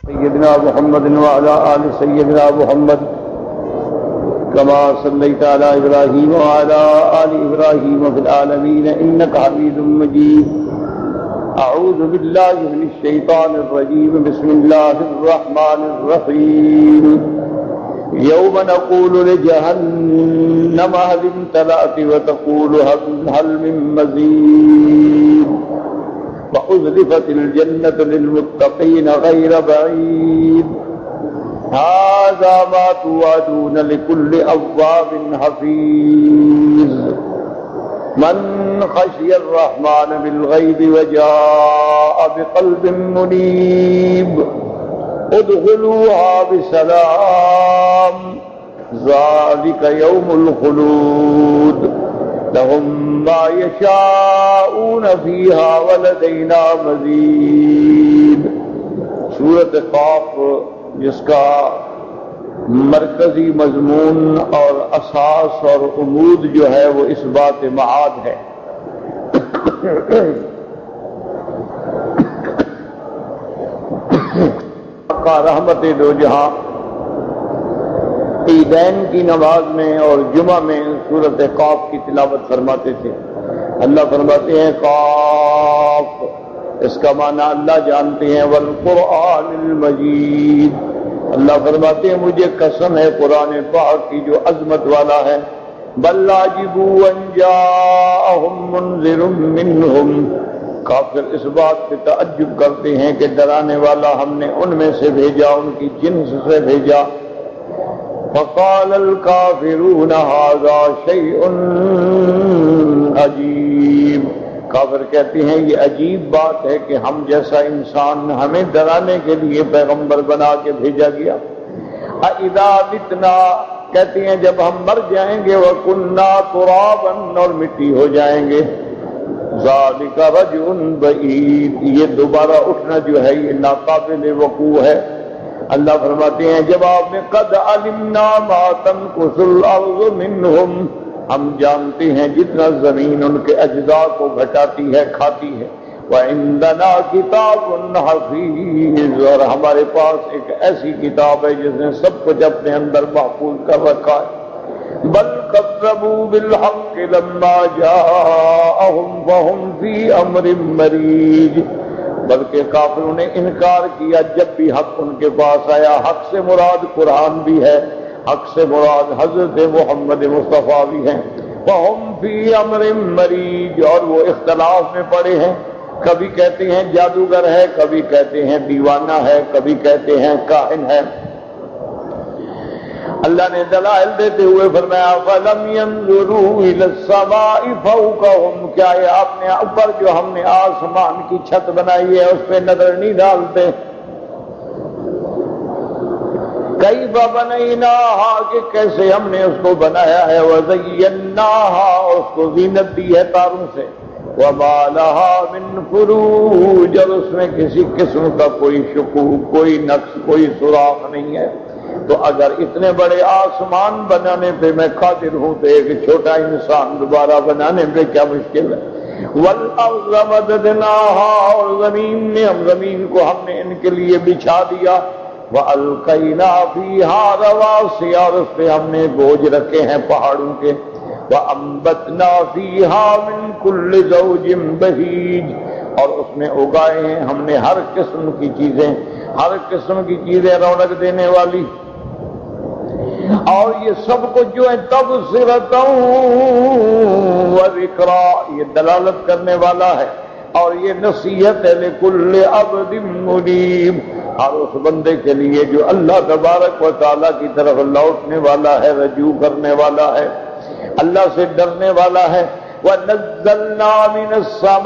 سيدنا محمد وعلى آل سيدنا محمد كما صليت على إبراهيم وعلى آل إبراهيم في العالمين إنك حميد مجيد. أعوذ بالله من الشيطان الرجيم. بسم الله الرحمن الرحيم. يوم نقول لجهنم هل امتلأت وتقول هل من مزيد وأزلفت الجنة للمتقين غير بعيد هذا ما توعدون لكل أواب حفيظ من خشي الرحمن بالغيب وجاء بقلب منيب ادخلوها بسلام ذلك يوم الخلود لهم ما يشاءون فيها ولدينا مزید. سورۃ قاف جس کا مرکزی مضمون اور اساس اور عمود جو ہے وہ اس بات معاد ہے. کا رحمت دو جہاں عیدین کی نماز میں اور جمعہ میں سورۃ قاف کی تلاوت فرماتے تھے. اللہ فرماتے ہیں قاف، اس کا معنی اللہ جانتے ہیں، والقرآن المجید. اللہ فرماتے ہیں مجھے قسم ہے قرآن پاک کی جو عظمت والا ہے. بل عجبوا ان جاءهم منذر منهم، کافر اس بات پہ تعجب کرتے ہیں کہ ڈرانے والا ہم نے ان میں سے بھیجا، ان کی جنس سے بھیجا. فقال الكافرون هذا شيء عجیب، کافر کہتے ہیں یہ عجیب بات ہے کہ ہم جیسا انسان ہمیں ڈرانے کے لیے پیغمبر بنا کے بھیجا گیا. اذا متنا، کہتے ہیں جب ہم مر جائیں گے، وکنا ترابا، اور مٹی ہو جائیں گے، ذالک رجع بعید، یہ دوبارہ اٹھنا جو ہے یہ ناقابل وقوع ہے. اللہ فرماتے ہیں جواب میں قد علمنا ما تنقص الارض منہم، ہم جانتے ہیں جتنا زمین ان کے اجزاء کو گھٹاتی ہے، کھاتی ہے. وعندنا کتاب حفیظ، اور ہمارے پاس ایک ایسی کتاب ہے جس نے سب کچھ اپنے اندر محفوظ کر رکھا ہے. بل کذبوا بالحق لما جاءهم فهم في امر مریج، بلکہ کافروں نے انکار کیا جب بھی حق ان کے پاس آیا. حق سے مراد قرآن بھی ہے، حق سے مراد حضرت محمد مصطفیٰ بھی ہیں. وَهُمْ فِي أَمْرٍ مَّرِيجٍ، اور وہ اختلاف میں پڑے ہیں. کبھی کہتے ہیں جادوگر ہے، کبھی کہتے ہیں دیوانہ ہے، کبھی کہتے ہیں کاہن ہے. اللہ نے دلائل دیتے ہوئے فرمایا فَلَمْ يَنظُرُوا إِلَى السَّمَاءِ فَوْقَهُمْ، کیا یہ آپ نے اوپر جو ہم نے آسمان کی چھت بنائی ہے اس پہ نظر نہیں ڈالتے؟ کیف بنیناہا، کہ کیسے ہم نے اس کو بنایا ہے. وزیناہا، اور اس کو زینت دی ہے تاروں سے. وما لہا من فروج، اور اس میں کسی قسم کا کوئی شکوک، کوئی نقص، کوئی سوراخ نہیں ہے. تو اگر اتنے بڑے آسمان بنانے پہ میں قادر ہوں تو ایک چھوٹا انسان دوبارہ بنانے پہ کیا مشکل ہے. والارض مددناہا، اور زمین کو ہم نے ان کے لیے بچھا دیا. وَأَلْقَيْنَا فِيهَا رَوَاسِيَ، اور اس پہ ہم نے بوجھ رکھے ہیں پہاڑوں کے. وَأَنبَتْنَا فِيهَا مِن كُلِّ زَوْجٍ بَهِيجٍ، اور اس میں اگائے ہیں ہم نے ہر قسم کی چیزیں، ہر قسم کی چیزیں رونق دینے والی. اور یہ سب کچھ جو ہے تبصرۃ وذکریٰ، یہ دلالت کرنے والا ہے اور یہ نصیحت ہے لکل عبد منیب، اور اس بندے کے لیے جو اللہ تبارک و تعالیٰ کی طرف لوٹنے والا ہے، رجوع کرنے والا ہے، اللہ سے ڈرنے والا ہے. وَنَزَّلْنَا مِنَ السَّمَاءِ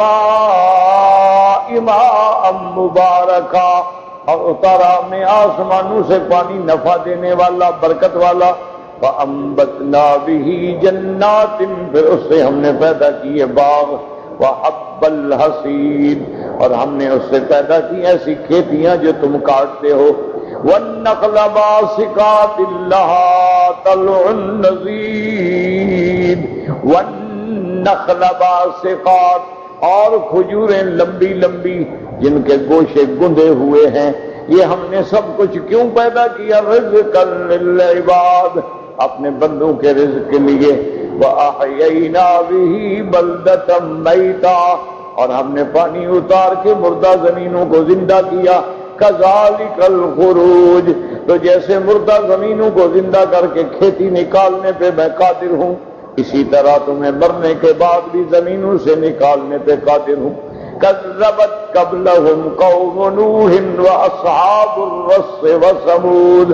مَاءً مُبَارَكًا، اور اتارا ہم نے آسمانوں سے پانی نفع دینے والا، برکت والا. فَأَنبَتْنَا بِهِ جَنَّاتٍ، پھر اس سے ہم نے پیدا کیے باغ. وَحَبَّ الْحَصِيدِ، اور ہم نے اس سے پیدا کی ایسی کھیتیاں جو تم کاٹتے ہو. وَالنَّخْلَ بَاسِقَاتٍ لَهَا طَلْعٌ نَضِيدٌ، وَالنَّخْلَ بَاسِقَاتٍ، اور کھجوریں لمبی لمبی جن کے گوشے گندے ہوئے ہیں. یہ ہم نے سب کچھ کیوں پیدا کیا؟ رزقا للعباد، اپنے بندوں کے رزق کے لیے۔ وَأَحْيَيْنَا بِهِ بَلْدَةً مَيْتًا، اور ہم نے پانی اتار کے مردہ زمینوں کو زندہ کیا۔ كَذَلِكَ الْخُرُوجُ، تو جیسے مردہ زمینوں کو زندہ کر کے کھیتی نکالنے پہ میں قادر ہوں، اسی طرح تمہیں مرنے کے بعد بھی زمینوں سے نکالنے پہ قادر ہوں۔ كذبت قبلهم قوم نوح واصحاب الرس وثمود،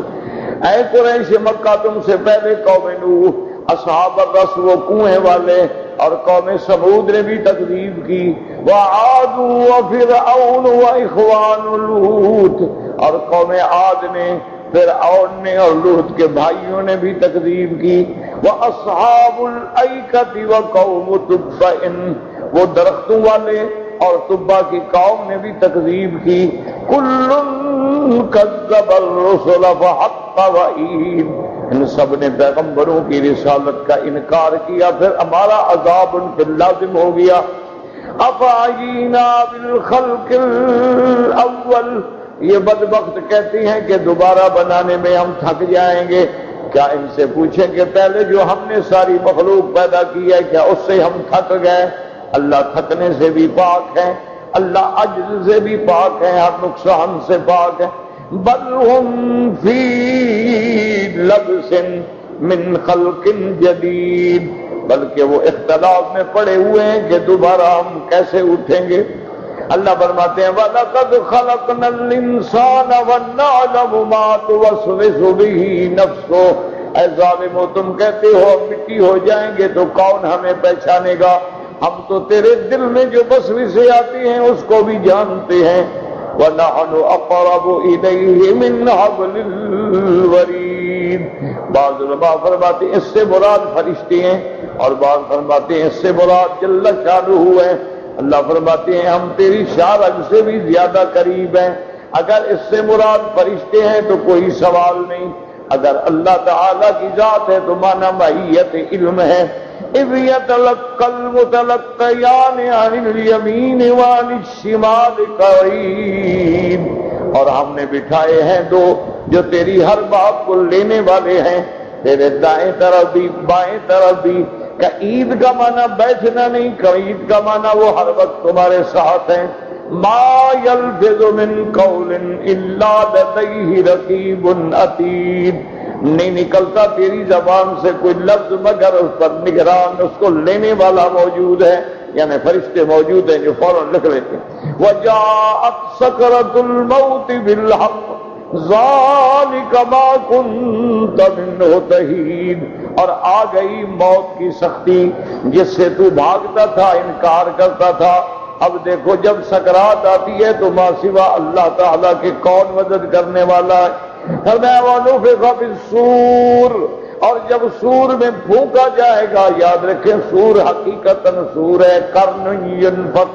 اے قریش مکہ تم سے پہلے قوم نوح، اصحاب الرس وہ کنویں والے، اور قوم ثمود نے بھی تکذیب کی۔ وعاد وفرعون واخوان لوط، اور قوم عاد نے، فرعون نے اور لوط کے بھائیوں نے بھی تکذیب کی۔ واصحاب الایکۃ وقوم تبع، وہ درختوں والے اور تبا کی قوم نے بھی تکذیب کی۔ کل کذب الرسل فحق وعید، ان سب نے پیغمبروں کی رسالت کا انکار کیا، پھر ہمارا عذاب ان پہ لازم ہو گیا۔ افعینا بالخلق الاول، یہ بدبخت کہتی ہیں کہ دوبارہ بنانے میں ہم تھک جائیں گے۔ کیا ان سے پوچھیں کہ پہلے جو ہم نے ساری مخلوق پیدا کی ہے کیا اس سے ہم تھک گئے؟ اللہ تھکنے سے بھی پاک ہے، اللہ عجز سے بھی پاک ہے، ہر نقصان سے پاک ہے۔ بل ہم فی لبس من خلق جدید، بلکہ وہ اختلاف میں پڑے ہوئے ہیں کہ دوبارہ ہم کیسے اٹھیں گے۔ اللہ فرماتے ہیں وَلَقَدْ خَلَقْنَا الْإِنسَانَ وَنَعْلَمُ مَا تُوَسْوِسُ بِهِ نَفْسُهُ، اے ظالمو تم کہتے ہو مٹی ہو جائیں گے تو کون ہمیں پہچانے گا؟ ہم تو تیرے دل میں جو وسوسے آتی ہیں اس کو بھی جانتے ہیں۔ وَنَحْنُ أَقْرَبُ إِلَيْهِ مِنْ حَبْلِ الْوَرِيدِ، بعض علماء فرماتے ہیں اس سے مراد فرشتے ہیں، اور بعض فرماتے ہیں اس سے مراد جل شانہ ہے۔ اللہ فرماتے ہیں ہم تیری شارگ سے بھی زیادہ قریب ہیں۔ اگر اس سے مراد فرشتے ہیں تو کوئی سوال نہیں، اگر اللہ تعالیٰ کی ذات ہے تو مانا معیت علم ہے۔ اِذْ يَتَلَقَّى الْمُتَلَقِّيَانِ عَنِ الْيَمِينِ وَعَنِ الشِّمَالِ قَعِيدٌ، اور ہم نے بٹھائے ہیں دو جو تیری ہر بات کو لینے والے ہیں، تیرے دائیں طرف بھی بائیں طرف بھی۔ قعید کا معنی بیٹھنا نہیں، قعید کا معنی وہ ہر وقت تمہارے ساتھ ہیں۔ ما یلفظ من قول الا لدیہ رقیب عتید، نہیں نکلتا تیری زبان سے کوئی لفظ مگر اس پر نگران، اس کو لینے والا موجود ہے، یعنی فرشتے موجود ہیں جو فوراً لکھ لیتے ہیں۔ وجاءت سکرۃ الموت بالحق ذالک ما کنت منہ تحید، اور آ گئی موت کی سختی جس سے تو بھاگتا تھا، انکار کرتا تھا۔ اب دیکھو جب سکرات آتی ہے تو ماں سوا اللہ تعالیٰ کے کون مدد کرنے والا ہے؟ فرمایا وَنُفِخَ فِي الصُّورِ، اور جب سور میں پھونکا جائے گا، یاد رکھیں سور حقیقتاً سور ہے، قرن ینفخ،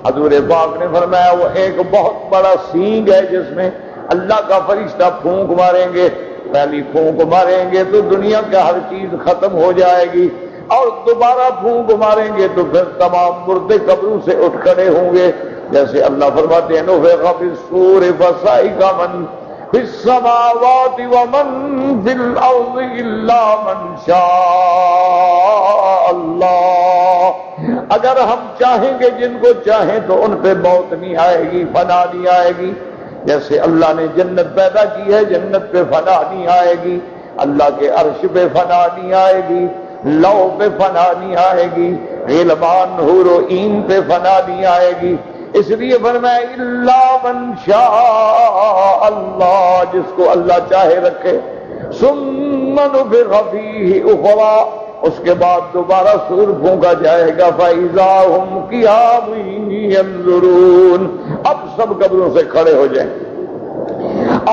حضور پاک نے فرمایا وہ ایک بہت بڑا سینگ ہے جس میں اللہ کا فرشتہ پھونک ماریں گے۔ پہلی پھونک ماریں گے تو دنیا کا ہر چیز ختم ہو جائے گی، اور دوبارہ پھونک ماریں گے تو پھر تمام مردے قبروں سے اٹھ کھڑے ہوں گے، جیسے اللہ فرماتے ہیں نُفِخَ فِي الصُّورِ فَصَعِقَ مَن فِي السَّمَاوَاتِ وَمَن فِي الْأَرْضِ إِلَّا مَن شَاءَ اللَّهُ، اگر ہم چاہیں گے جن کو چاہیں تو ان پہ موت نہیں آئے گی، فنا نہیں آئے گی۔ جیسے اللہ نے جنت پیدا کی ہے، جنت پہ فنا نہیں آئے گی، اللہ کے عرش پہ فنا نہیں آئے گی، لو پہ فنا نہیں آئے گی، غلمان حور و عین پہ فنا نہیں آئے گی۔ اس لیے فرمایا الا من شاء اللہ، جس کو اللہ چاہے رکھے۔ ثم نفخ فیہ اخری، اس کے بعد دوبارہ سور پھونکا جائے گا، فاذا ہم قیام ینظرون، اب سب قبروں سے کھڑے ہو جائیں گے،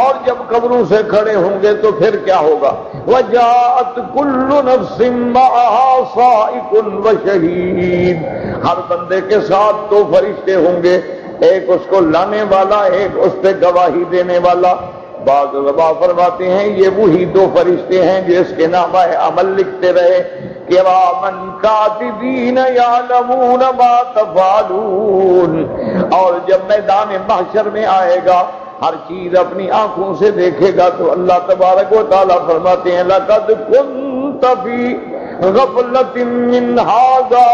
اور جب قبروں سے کھڑے ہوں گے تو پھر کیا ہوگا؟ وَجَاءَتْ كُلُّ نَفْسٍ مَعَهَا سَائِقٌ وَشَهِيدٌ، ہر بندے کے ساتھ دو فرشتے ہوں گے، ایک اس کو لانے والا، ایک اس پہ گواہی دینے والا۔ بعض علماء فرماتے ہیں یہ وہی دو فرشتے ہیں جو اس کے نامہ عمل لکھتے رہے، کِرَامًا کَاتِبِینَ یَعْلَمُونَ مَا تَفْعَلُونَ، اور جب میدان محشر میں آئے گا ہر چیز اپنی آنکھوں سے دیکھے گا تو اللہ تبارک و تعالیٰ فرماتے ہیں لقد كنت في غفلة من هذا،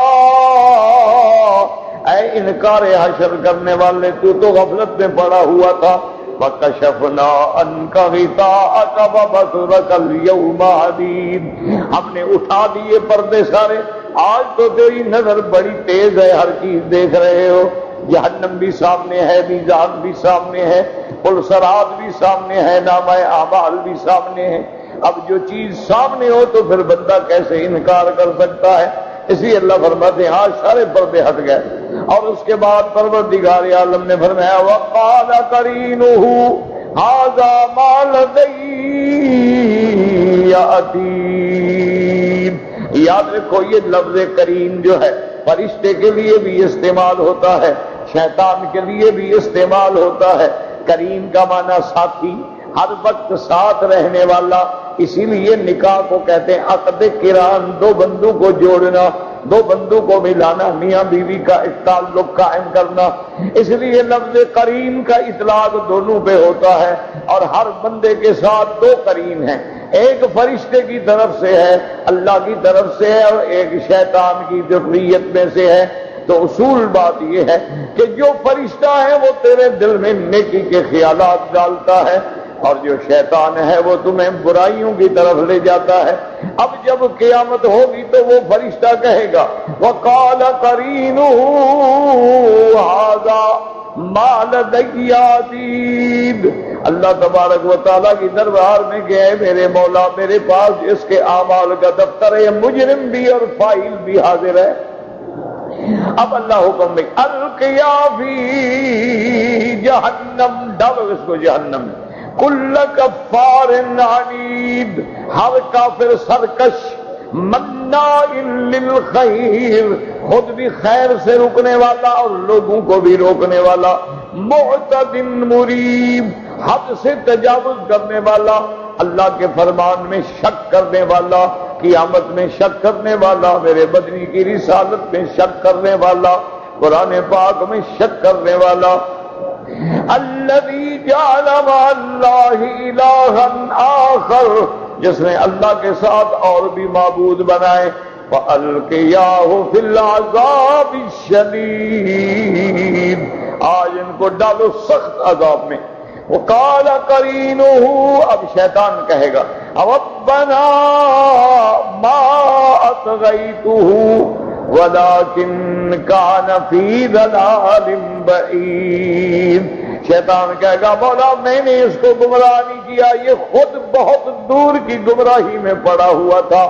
اے انکار حشر کرنے والے تو غفلت میں پڑا ہوا تھا. فَكَشَفْنَا عَنْكَ غِطَاءَكَ وَبَصَرَكَ الْيَوْمَ حَدِيدٌ، ہم نے اٹھا دیے پردے سارے، آج تو تیری نظر بڑی تیز ہے، ہر چیز دیکھ رہے ہو. جہنم بھی سامنے ہے، میزان بھی سامنے ہے، پل صراط بھی سامنے ہے، نامہ اعمال بھی سامنے ہے. اب جو چیز سامنے ہو تو پھر بندہ کیسے انکار کر سکتا ہے؟ اسی اللہ فرماتے ہیں آج سارے پردے ہٹ گئے. اور اس کے بعد پروردگار عالم نے فرمایا وقال قرینہ ھذا ما لدی عتید. یاد رکھو یہ لفظ کریم جو ہے فرشتے کے لیے بھی استعمال ہوتا ہے، شیطان کے لیے بھی استعمال ہوتا ہے. کریم کا معنی ساتھی، ہر وقت ساتھ رہنے والا. اسی لیے نکاح کو کہتے ہیں عقد قران، دو بندوں کو جوڑنا، دو بندوں کو ملانا، میاں بیوی کا ایک تعلق قائم کرنا. اس لیے لفظ کریم کا اطلاق دونوں پہ ہوتا ہے، اور ہر بندے کے ساتھ دو کریم ہیں، ایک فرشتے کی طرف سے ہے، اللہ کی طرف سے ہے، اور ایک شیطان کی ذریت میں سے ہے. تو اصول بات یہ ہے کہ جو فرشتہ ہے وہ تیرے دل میں نیکی کے خیالات ڈالتا ہے، اور جو شیطان ہے وہ تمہیں برائیوں کی طرف لے جاتا ہے. اب جب قیامت ہوگی تو وہ فرشتہ کہے گا وقال قرینہ ھذا ما لدی عتید. اللہ تبارک و تعالیٰ کی دربار میں گئے میرے مولا، میرے پاس اس کے اعمال کا دفتر ہے، مجرم بھی اور فاعل بھی حاضر ہے. اب اللہ حکم میں القیا فی جہنم، ڈالو اس کو جہنم میں. کل کفار عنید، ہر کافر سرکش، مناع للخیر، خود بھی خیر سے رکنے والا اور لوگوں کو بھی روکنے والا، معتد مریب، حد سے تجاوز کرنے والا، اللہ کے فرمان میں شک کرنے والا، قیامت میں شک کرنے والا، میرے بدنی کی رسالت میں شک کرنے والا، قرآن پاک میں شک کرنے والا. الذی جعل مع اللہ الہا آخر، جس نے اللہ کے ساتھ اور بھی معبود بنائے. فَأَلْقِيَاهُ فِي الْعَذَابِ الشَّدِيدِ، آج ان کو ڈالو سخت عذاب میں. وَقَالَ قَرِينُهُ، اب شیطان کہے گا رَبَّنَا مَا أَطْغَيْتُهُ وَلَكِنْ كَانَ فِي ضَلَالٍ بَعِيدٍ. شیطان کہے گا مولا میں نے اس کو گمراہ نہیں کیا، یہ خود بہت دور کی گمراہی میں پڑا ہوا تھا.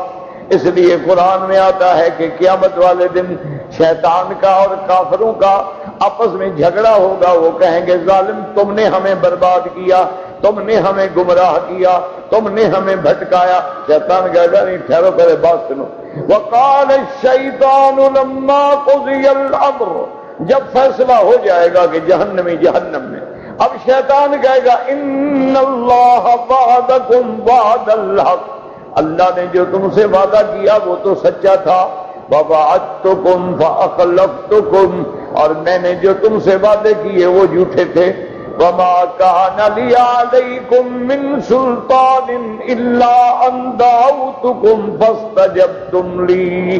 اس لیے قرآن میں آتا ہے کہ قیامت والے دن شیطان کا اور کافروں کا آپس میں جھگڑا ہوگا. وہ کہیں گے ظالم تم نے ہمیں برباد کیا، تم نے ہمیں گمراہ کیا، تم نے ہمیں بھٹکایا. شیطان کہے گا نہیں ٹھہرو پہلے بات سنو. وقال الشیطان لما قضی الامر، جب فیصلہ ہو جائے گا کہ جہنمی جہنم میں، اب شیطان کہے گا ان اللہ وعدکم وعد الحق، اللہ نے جو تم سے وعدہ کیا وہ تو سچا تھا. وَوَعَدتُّكُمْ فَأَخْلَفْتُكُمْ، اور میں نے جو تم سے وعدے کیے وہ جھوٹے تھے. وَمَا كَانَ لِيَ عَلَيْكُمْ مِنْ سُلْطَانٍ إِلَّا أَنْ دَعَوْتُكُمْ فَاسْتَجَبْتُمْ لِي،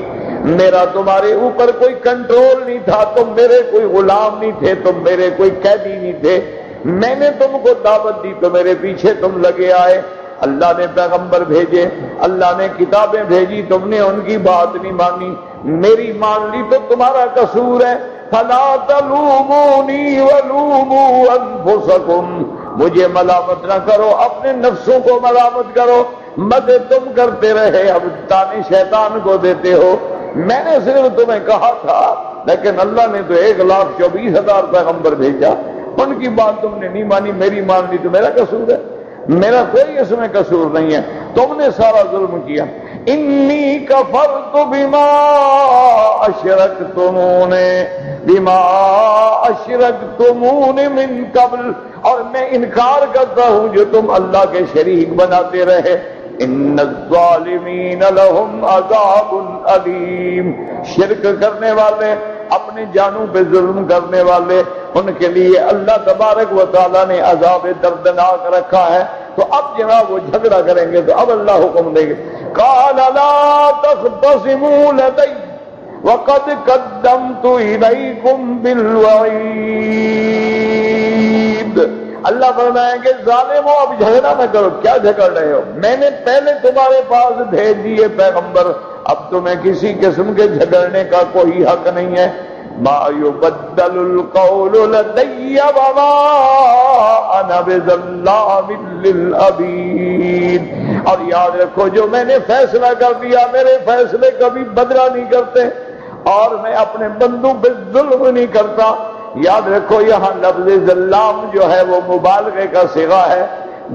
میرا تمہارے اوپر کوئی کنٹرول نہیں تھا، تم میرے کوئی غلام نہیں تھے، تم میرے کوئی قیدی نہیں تھے. میں نے تم کو دعوت دی تو میرے پیچھے تم لگے آئے. اللہ نے پیغمبر بھیجے، اللہ نے کتابیں بھیجی، تم نے ان کی بات نہیں مانی، میری مان لی تو تمہارا قصور ہے. فلا تلومونی ولوموا انفسکم، مجھے ملامت نہ کرو، اپنے نفسوں کو ملامت کرو. مدد تم کرتے رہے، اب تانے شیطان کو دیتے ہو. میں نے صرف تمہیں کہا تھا، لیکن اللہ نے تو 1,24,000 پیغمبر بھیجا، ان کی بات تم نے نہیں مانی، میری مان لی تو میرا قصور ہے. میرا کوئی اس میں قصور نہیں ہے، تم نے سارا ظلم کیا. انی کفرت بما اشرکتمون من قبل، اور میں انکار کرتا ہوں جو تم اللہ کے شریک بناتے رہے. ان الظالمین لهم عذاب علیم، شرک کرنے والے اپنے جانوں پہ ظلم کرنے والے، ان کے لیے اللہ تبارک و تعالیٰ نے عذاب دردناک رکھا ہے۔ تو اب جناب وہ جھگڑا کریں گے تو اب اللہ حکم دے گے، قال لا تختصموا لدي وقد قدمت إليكم بالوعيد۔ اللہ فرمائیں گے ظالموں اب جھگڑا نہ کرو، کیا جھگڑ رہے ہو؟ میں نے پہلے تمہارے پاس بھیج دیے پیغمبر، اب تمہیں کسی قسم کے جھگڑنے کا کوئی حق نہیں ہے۔ ما يبدل القول لدي وما انا بظلام للعبید۔ اور یاد رکھو جو میں نے فیصلہ کر دیا، میرے فیصلے کبھی بدلہ نہیں کرتے اور میں اپنے بندوں پہ ظلم نہیں کرتا۔ یاد رکھو یہاں لفظ ظلام جو ہے وہ مبالغے کا صیغہ ہے۔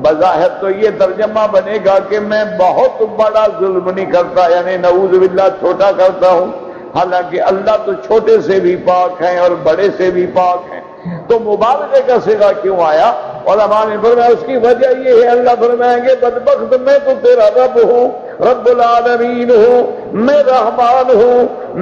بظاہر تو یہ ترجمہ بنے گا کہ میں بہت بڑا ظلم نہیں کرتا، یعنی نعوذ باللہ چھوٹا کرتا ہوں، حالانکہ اللہ تو چھوٹے سے بھی پاک ہیں اور بڑے سے بھی پاک ہیں۔ تو مبالغے کا صیغہ کیوں آیا؟ علماء نے فرمایا اس کی وجہ یہ ہے، اللہ فرمائیں گے بدبخت میں تو تیرا رب ہوں، رب العالمین ہوں، میں رحمان ہوں،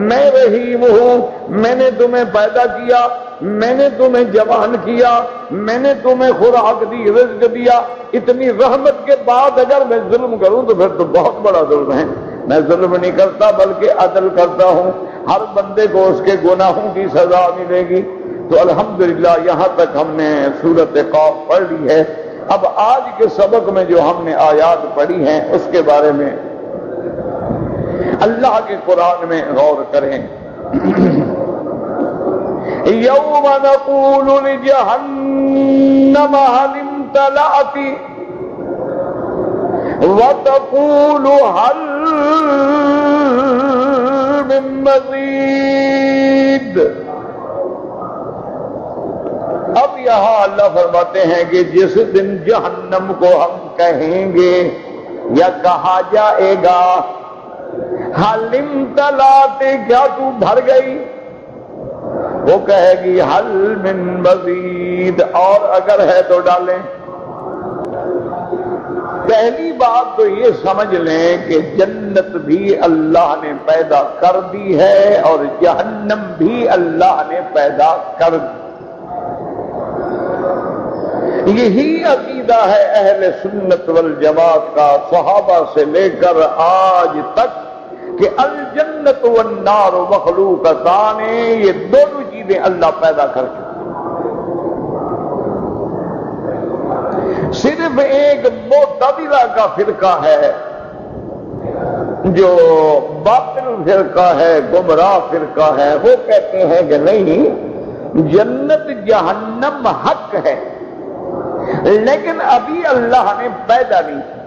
میں رحیم ہوں، میں نے تمہیں پیدا کیا، میں نے تمہیں جوان کیا، میں نے تمہیں خوراک دی، رزق دیا، اتنی رحمت کے بعد اگر میں ظلم کروں تو پھر تو بہت بڑا ظلم ہے۔ میں ظلم نہیں کرتا بلکہ عدل کرتا ہوں، ہر بندے کو اس کے گناہوں کی سزا ملے گی۔ تو الحمدللہ یہاں تک ہم نے سورۃ قاف پڑھ لی ہے۔ اب آج کے سبق میں جو ہم نے آیات پڑھی ہیں اس کے بارے میں اللہ کے قرآن میں غور کریں۔ یوم نقول لجہنم هل امتلأت وتقول هل من مزید۔ اب یہاں اللہ فرماتے ہیں کہ جس دن جہنم کو ہم کہیں گے یا کہا جائے گا حل امتلأت، کیا تو بھر گئی؟ وہ کہے گی حل من مزید، اور اگر ہے تو ڈالیں۔ پہلی بات تو یہ سمجھ لیں کہ جنت بھی اللہ نے پیدا کر دی ہے اور جہنم بھی اللہ نے پیدا کر دی۔ یہی عقیدہ ہے اہل سنت والجماعت کا صحابہ سے لے کر آج تک کہ الجنت والنار مخلوقتان، یہ دونوں چیزیں اللہ پیدا کر چکے۔ صرف ایک معتزلہ کا فرقہ ہے جو باطل فرقہ ہے، گمراہ فرقہ ہے، وہ کہتے ہیں کہ نہیں، جنت جہنم حق ہے لیکن ابھی اللہ نے پیدا نہیں کی۔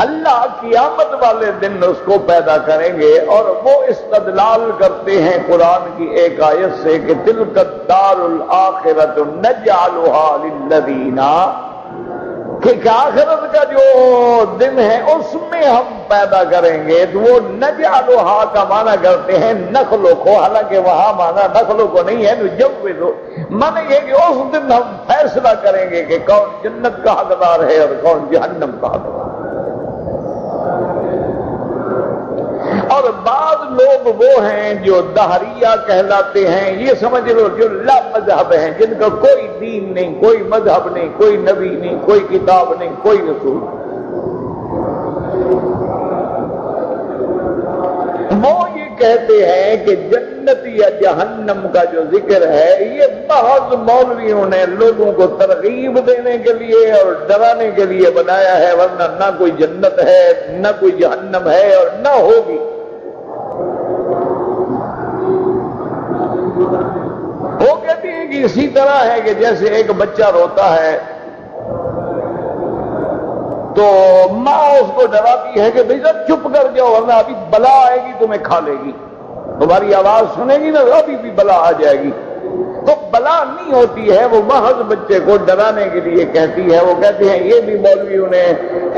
اللہ قیامت والے دن اس کو پیدا کریں گے، اور وہ استدلال کرتے ہیں قرآن کی ایک آیت سے کہ تلک الدار الآخرۃ نجعلها للذین، کہ آخرت کا جو دن ہے اس میں ہم پیدا کریں گے۔ تو وہ نجعلها کا معنی کرتے ہیں نخلق، حالانکہ وہاں معنی نخلق کو نہیں ہے، نجوز، معنی یہ کہ اس دن ہم فیصلہ کریں گے کہ کون جنت کا حقدار ہے اور کون جہنم کا حقدار ہے۔ اور بعض لوگ وہ ہیں جو دہریہ کہلاتے ہیں، یہ سمجھ لو جو لا مذہب ہیں، جن کا کوئی دین نہیں، کوئی مذہب نہیں، کوئی نبی نہیں، کوئی کتاب نہیں، کوئی رسول نہیں۔ وہ یہ کہتے ہیں کہ جنت یا جہنم کا جو ذکر ہے یہ محض مولویوں نے لوگوں کو ترغیب دینے کے لیے اور ڈرانے کے لیے بنایا ہے، ورنہ نہ کوئی جنت ہے نہ کوئی جہنم ہے اور نہ ہوگی۔ وہ کہتے ہیں کہ اسی طرح ہے کہ جیسے ایک بچہ روتا ہے تو ماں اس کو ڈراتی ہے کہ بھئی سب چپ کر جاؤ ورنہ ابھی بلا آئے گی تمہیں کھا لے گی، تمہاری آواز سنے گی نا ابھی بھی بلا آ جائے گی۔ تو بلا نہیں ہوتی ہے، وہ محض بچے کو ڈرانے کے لیے کہتی ہے۔ وہ کہتے ہیں یہ بھی مولویوں نے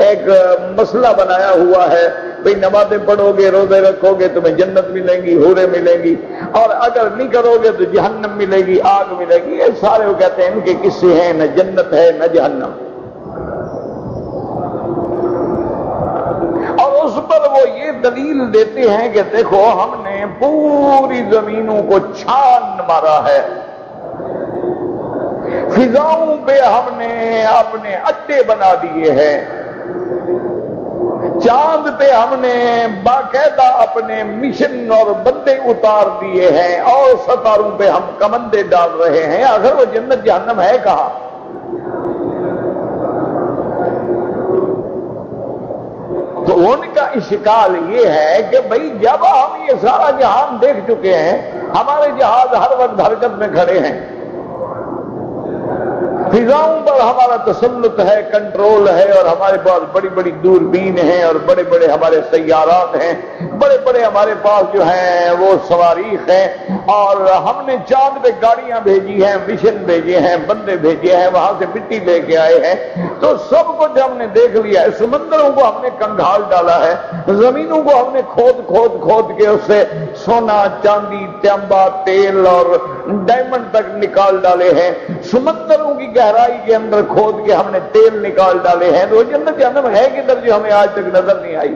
ایک مسئلہ بنایا ہوا ہے، بھئی نمازیں پڑھو گے، روزے رکھو گے، تمہیں جنت ملیں گی، حوریں ملیں گی، اور اگر نہیں کرو گے تو جہنم ملے گی، آگ ملے گی۔ یہ سارے وہ کہتے ہیں ان کے قصے ہیں، نہ جنت ہے نہ جہنم۔ اور اس پر وہ وہ یہ دلیل دیتے ہیں کہ دیکھو ہم نے پوری زمینوں کو چھان مارا ہے، فضاؤں پہ ہم نے اپنے اڈے بنا دیے ہیں، چاند پہ ہم نے باقاعدہ اپنے مشن اور بندے اتار دیے ہیں، اور ستاروں پہ ہم کمندے ڈال رہے ہیں، آخر وہ جنت جہنم ہے کہاں؟ تو ان کا اشکال یہ ہے کہ بھئی جب ہم یہ سارا جہان دیکھ چکے ہیں، ہمارے جہاز ہر وقت حرکت میں کھڑے ہیں، فضاؤں پر ہمارا تسلط ہے، کنٹرول ہے، اور ہمارے پاس بڑی بڑی دوربین ہیں اور بڑے بڑے ہمارے سیارات ہیں، بڑے بڑے ہمارے پاس جو ہیں وہ صواريخ ہیں، اور ہم نے چاند پہ گاڑیاں بھیجی ہیں، مشن بھیجے ہیں، بندے بھیجے ہیں، وہاں سے مٹی لے کے آئے ہیں، تو سب کچھ ہم نے دیکھ لیا ہے، سمندروں کو ہم نے کنگھال ڈالا ہے، زمینوں کو ہم نے کھود کے اس سے سونا، چاندی، تانبا، تیل اور ڈائمنڈ تک نکال ڈالے ہیں، سمندروں کی گہرائی کے اندر کھود کے ہم نے تیل نکال ڈالے ہیں، تو وہ جنت جہنم ہے کدھر جو ہمیں آج تک نظر نہیں آئی؟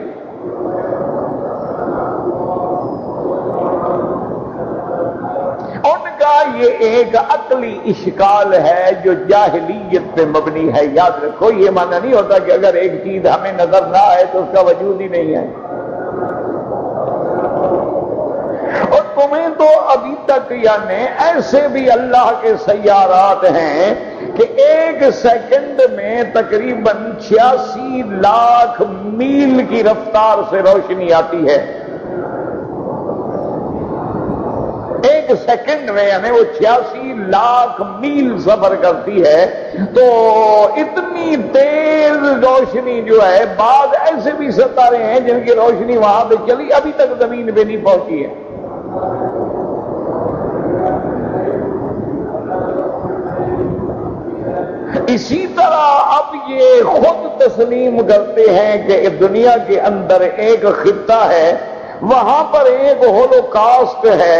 ان کا یہ ایک عقلی اشکال ہے جو جاہلیت پہ مبنی ہے. یاد رکھو یہ معنی نہیں ہوتا کہ اگر ایک چیز ہمیں نظر نہ آئے تو اس کا وجود ہی نہیں ہے. اور تمہیں تو ابھی تک یعنی ایسے بھی اللہ کے سیارات ہیں کہ ایک سیکنڈ میں تقریباً 86 لاکھ میل کی رفتار سے روشنی آتی ہے. ایک سیکنڈ میں یعنی وہ 86 لاکھ میل سفر کرتی ہے. تو اتنی تیز روشنی جو ہے، بعض ایسے بھی ستارے ہیں جن کی روشنی وہاں پہ چلی ابھی تک زمین پہ نہیں پہنچی ہے. اسی طرح اب یہ خود تسلیم کرتے ہیں کہ دنیا کے اندر ایک خطہ ہے، وہاں پر ایک ہولوکاسٹ ہے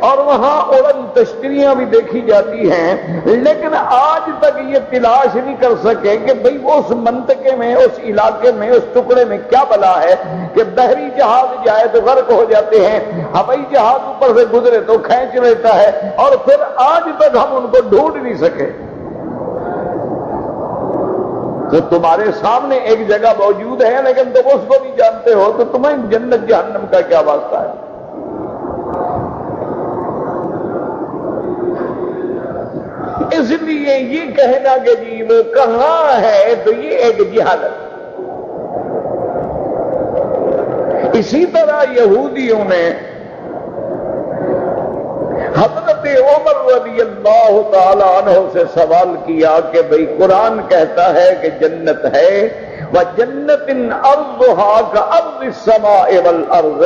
اور وہاں اڑن تشتریاں بھی دیکھی جاتی ہیں، لیکن آج تک یہ تلاش نہیں کر سکے کہ بھئی اس منطقے میں، اس علاقے میں، اس ٹکڑے میں کیا بلا ہے کہ بحری جہاز جائے تو غرق ہو جاتے ہیں، ہوائی جہاز اوپر سے گزرے تو کھینچ لیتا ہے، اور پھر آج تک ہم ان کو ڈھونڈ نہیں سکے. تو تمہارے سامنے ایک جگہ موجود ہے لیکن تم اس کو نہیں جانتے ہو، تو تمہیں جنت جہنم کا کیا واسطہ ہے؟ اس لیے یہ کہنا کہ جی وہ کہاں ہے تو یہ ایک جہالت. اسی طرح یہودیوں نے حضرت عمر رضی اللہ تعالی عنہ سے سوال کیا کہ بھئی قرآن کہتا ہے کہ جنت ہے، وَجَنَّةٍ أَرْضُهَا كَأَرْضِ السَّمَاءِ وَالْأَرْضِ،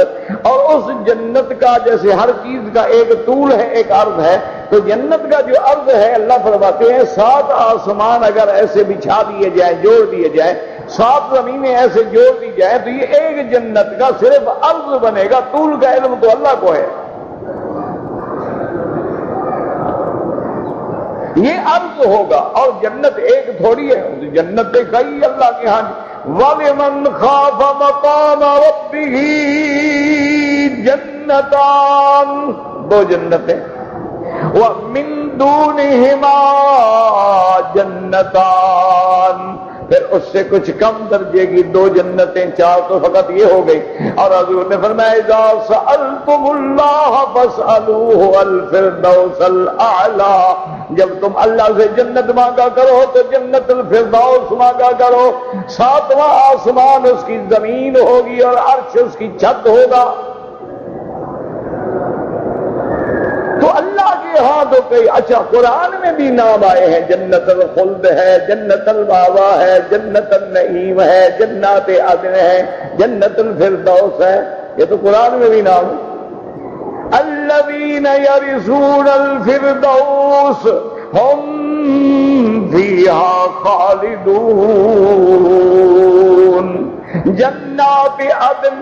اور اس جنت کا جیسے ہر چیز کا ایک طول ہے، ایک عرض ہے، تو جنت کا جو عرض ہے اللہ فرماتے ہیں 7 آسمان اگر ایسے بچھا دیے جائیں، جوڑ دیے جائیں، 7 زمینیں ایسے جوڑ دی جائیں تو یہ ایک جنت کا صرف عرض بنے گا. طول کا علم تو اللہ کو ہے. یہ عرض ہوگا، اور جنت ایک تھوڑی ہے، جنت کئی اللہ کے ہاں. وَلِمَنْ خَافَ مَقَامَ رَبِّهِ جَنَّتَانِ، 2 جنتیں، وَمِن دُونِهِمَا جَنَّتَانِ، پھر اس سے کچھ کم درجے کی 2 جنتیں، 4 تو فقط یہ ہو گئی. اور حضور نے فرمایا اذا سألتم اللہ فاسألوه الفردوس الاعلی، جب تم اللہ سے جنت مانگا کرو تو جنت الفردوس مانگا کرو. 7واں آسمان اس کی زمین ہوگی اور عرش اس کی چھت ہوگا. تو اللہ کے ہاں تو کئی اچھا قرآن میں بھی نام آئے ہیں، جنت الخلد ہے، جنت المأوا ہے، جنت النعیم ہے، جنات عدن ہے، جنت الفردوس ہے. یہ تو قرآن میں بھی نام ہے. الذین یرثون الفردوس ہم فیہا خالدون. جنات عدن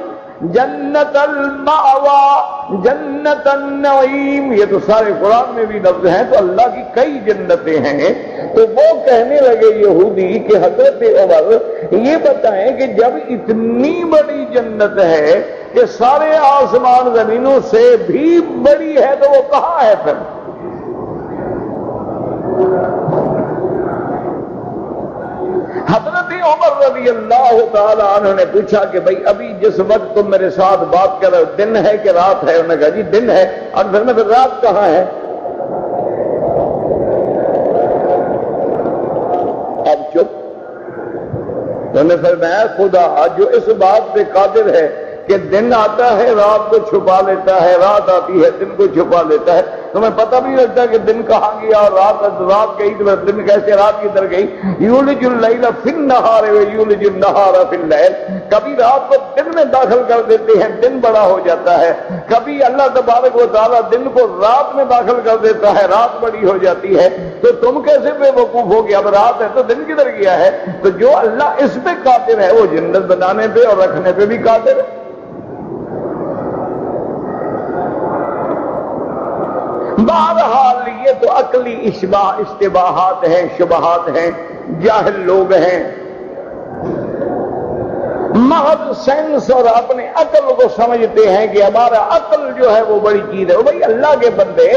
جنت المأوا، جنت النعیم، یہ تو سارے قرآن میں بھی لفظ ہیں، تو اللہ کی کئی جنتیں ہیں۔ تو وہ کہنے لگے یہودی کہ حضرت عمر یہ بتائیں کہ جب اتنی بڑی جنت ہے کہ سارے آسمان زمینوں سے بھی بڑی ہے، تو وہ کہاں ہے پھر؟ حضرت عمر رضی اللہ تعالی عنہ نے پوچھا کہ بھئی ابھی جس وقت تم میرے ساتھ بات کر رہے ہو دن ہے کہ رات ہے؟ انہوں نے کہا جی دن ہے۔ اور پھر رات کہاں ہے؟ اب چپ۔ انہوں نے فرمایا خدا جو اس بات پہ قادر ہے کہ دن آتا ہے رات کو چھپا لیتا ہے، رات آتی ہے دن کو چھپا لیتا ہے، تمہیں پتہ بھی نہیں لگتا کہ دن کہاں گیا اور رات گئی تو دن کیسے رات کی طرف گئی۔ یولج اللیل فی النہار ویولج النہار فی اللیل، کبھی رات کو دن میں داخل کر دیتے ہیں دن بڑا ہو جاتا ہے، کبھی اللہ تبارک و تعالیٰ دن کو رات میں داخل کر دیتا ہے رات بڑی ہو جاتی ہے۔ تو تم کیسے بے وقوف ہو گیا؟ اب رات ہے تو دن کدھر گیا ہے؟ تو جو اللہ اس پہ قادر ہے وہ جنت بنانے پہ اور رکھنے پہ بھی قادر ہے۔ بہرحال یہ تو عقلی اشتباہات ہیں، شبہات ہیں، جاہل لوگ ہیں، محض سینس اور اپنے عقل کو سمجھتے ہیں کہ ہمارا عقل جو ہے وہ بڑی چیز ہے۔ بھائی اللہ کے بندے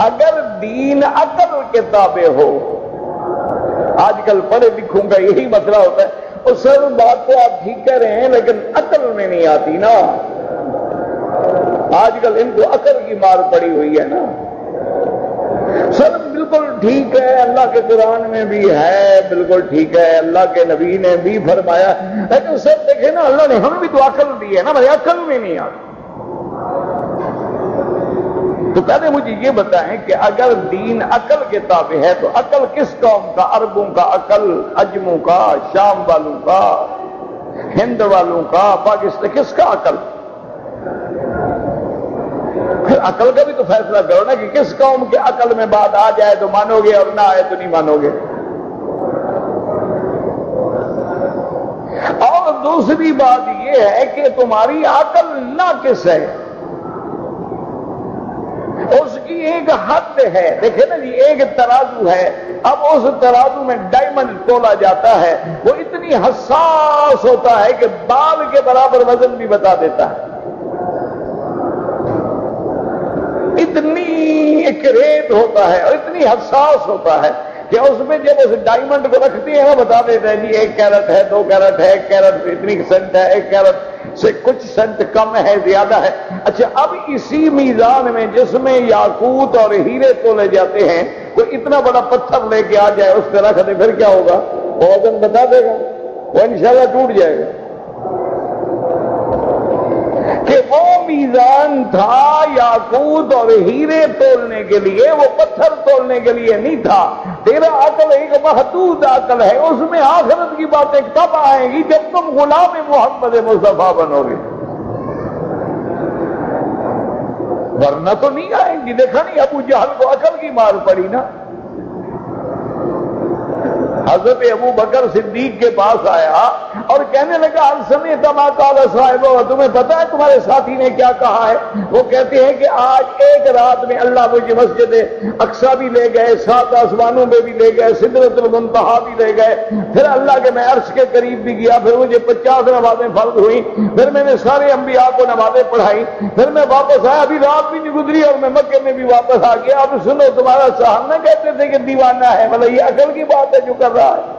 اگر دین عقل کے تابع ہو، آج کل پڑھے لکھوں کا یہی مسئلہ ہوتا ہے، اس سب بات تو آپ ٹھیک کہہ رہے ہیں لیکن عقل میں نہیں آتی نا۔ آج کل ان کو عقل کی مار پڑی ہوئی ہے نا۔ سر بالکل ٹھیک ہے، اللہ کے قرآن میں بھی ہے، بالکل ٹھیک ہے، اللہ کے نبی نے بھی فرمایا، لیکن سر دیکھیں نا اللہ نے ہمیں بھی تو عقل دی ہے نا، میری عقل میں نہیں آتی۔ تو پہلے مجھے یہ بتائیں کہ اگر دین عقل کے تابع ہے تو عقل کس قوم کا؟ عربوں کا عقل، عجموں کا، شام والوں کا، ہند والوں کا، پاکستان، کس کا عقل؟ پھر عقل کا بھی تو فیصلہ کرو نا کہ کس قوم کے عقل میں بات آ جائے تو مانو گے اور نہ آئے تو نہیں مانو گے۔ اور دوسری بات یہ ہے کہ تمہاری عقل ناقص ہے، اس کی ایک حد ہے۔ دیکھیں نا جی، ایک ترازو ہے، اب اس ترازو میں ڈائمنڈ تولا جاتا ہے، وہ اتنی حساس ہوتا ہے کہ بال کے برابر وزن بھی بتا دیتا ہے، اتنی ایک ریت ہوتا ہے اور اتنی حساس ہوتا ہے کہ اس میں جب اس ڈائمنڈ کو رکھتے ہیں وہ بتا دیتے ہیں جی 1 کیرٹ ہے، 2 کیرٹ ہے، 1 کیرٹ اتنی سینٹ ہے، 1 کیرٹ سے کچھ سینٹ کم ہے، زیادہ ہے۔ اچھا اب اسی میزان میں جس میں یاقوت اور ہیرے تولے جاتے ہیں، کوئی اتنا بڑا پتھر لے کے آ جائے اس پہ رکھ دے، پھر کیا ہوگا؟ وہ وزن بتا دے گا، وہ انشاءاللہ ٹوٹ جائے گا۔ کہ وہ میزان تھا یاقوت اور ہیرے تولنے کے لیے، وہ پتھر تولنے کے لیے نہیں تھا۔ تیرا عقل ایک محدود عقل ہے، اس میں آخرت کی باتیں کب آئیں گی؟ جب تم غلام محمد مصطفیٰ بنو گے، ورنہ تو نہیں آئیں گی۔ دیکھا نہیں ابو جہل کو عقل کی مار پڑی نا، حضرت ابو بکر صدیق کے پاس آیا اور کہنے لگا سمیت ما قال صاحب، تمہیں پتا ہے تمہارے ساتھی نے کیا کہا ہے؟ وہ کہتے ہیں کہ آج ایک رات میں اللہ مجھے مسجد اقصی بھی لے گئے، 7 آسمانوں میں بھی لے گئے، سدرۃ المنتہا بھی لے گئے، پھر اللہ کے میں عرش کے قریب بھی گیا، پھر مجھے 50 نمازیں فرض ہوئی، پھر میں نے سارے انبیاء کو نمازیں پڑھائی، پھر میں واپس آیا، ابھی رات بھی نہیں گزری اور میں مکے میں بھی واپس آ گیا۔ اب سنو، تمہارا صاحب نہ کہتے تھے کہ دیوانہ ہے، مطلب یہ عقل کی بات ہے جو کر رہا ہے۔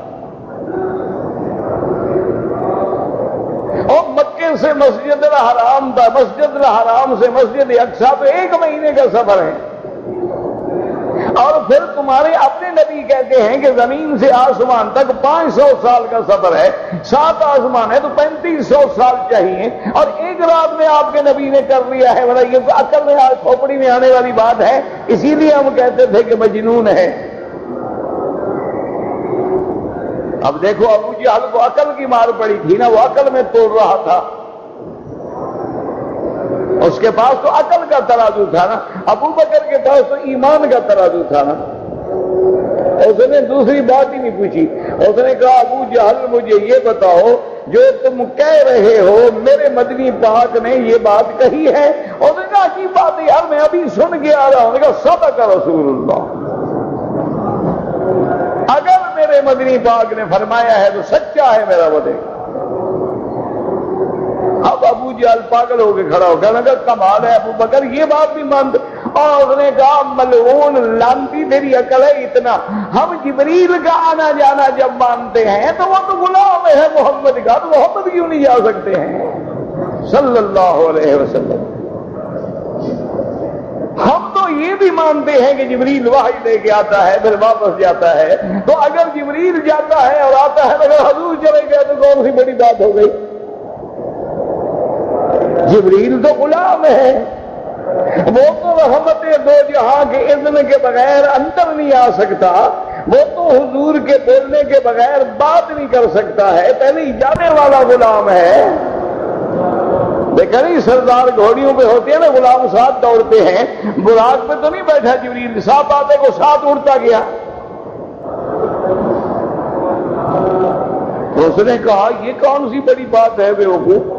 اور مکے سے مسجد الحرام تھا، مسجد الحرام سے مسجد اقصی تو 1 مہینے کا سفر ہے، اور پھر تمہارے اپنے نبی کہتے ہیں کہ زمین سے آسمان تک 500 سال کا سفر ہے، 7 آسمان ہے تو 3500 سال چاہیے، اور ایک رات میں آپ کے نبی نے کر لیا ہے۔ یہ تو عقل میں کھوپڑی میں آنے والی بات ہے، اسی لیے ہم کہتے تھے کہ مجنون ہے۔ اب دیکھو ابو جہل کو عقل کی مار پڑی تھی نا، وہ عقل میں توڑ رہا تھا، اس کے پاس تو عقل کا ترازو تھا نا، ابو بکر کے پاس تو ایمان کا ترازو تھا نا۔ اس نے دوسری بات ہی نہیں پوچھی، اس نے کہا ابو جہل مجھے یہ بتاؤ جو تم کہہ رہے ہو میرے مدنی پاک نے یہ بات کہی ہے؟ اور نے کہا کی بات ہے یار، میں ابھی سن کے آ رہا ہوں۔ نے کہا صدق رسول اللہ، اگر میرے مدنی پاک نے فرمایا ہے تو سچا ہے میرا وعدہ۔ اب ابو جہل پاگل ہو کے کھڑا ہو گیا، لگا کمال ہے ابو بکر یہ بات بھی مانتے؟ اور اس نے کہا ملعون لعنتی تیری عقل ہے اتنا، ہم جبریل کا آنا جانا جب مانتے ہیں تو وہ تو غلام ہے محمد کا، تو محمد کیوں نہیں جا سکتے ہیں صلی اللہ علیہ وسلم؟ ہم تو یہ بھی مانتے ہیں کہ جبریل وحی لے کے آتا ہے پھر واپس جاتا ہے، تو اگر جبریل جاتا ہے اور آتا ہے اگر حضور چلے گئے تو کون سی بڑی بات ہو گئی؟ جبریل تو غلام ہے، وہ تو رحمت دو جہاں کے اذن کے بغیر اندر نہیں آ سکتا، وہ تو حضور کے بولنے کے بغیر بات نہیں کر سکتا ہے، پہلے ہی جانے والا غلام ہے۔ دیکھا نہیں سردار گھوڑیوں پہ ہوتے ہیں نا، غلام ساتھ دوڑتے ہیں، براق پہ تو نہیں بیٹھا جبریل، ساتھ آتے کو ساتھ اڑتا گیا۔ تو اس نے کہا یہ کون سی بڑی بات ہے بیوقوف؟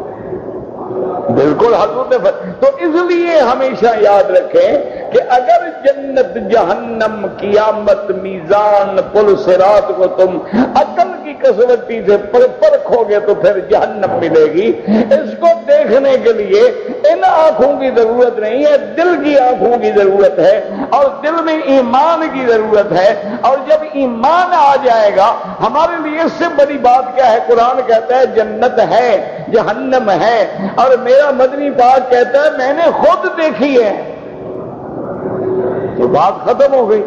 بالکل حضور نے تو اس لیے ہمیشہ یاد رکھیں کہ اگر جنت جہنم قیامت میزان پل صراط کو تم عقل کی کسوٹی سے پرکھو گے تو پھر جہنم ملے گی۔ اس کو دیکھنے کے لیے ان آنکھوں کی ضرورت نہیں ہے، دل کی آنکھوں کی ضرورت ہے، اور دل میں ایمان کی ضرورت ہے، اور جب ایمان آ جائے گا ہمارے لیے اس سے بڑی بات کیا ہے؟ قرآن کہتا ہے جنت ہے جہنم ہے، اور میرا مدنی پاک کہتا ہے میں نے خود دیکھی ہے، تو بات ختم ہو گئی۔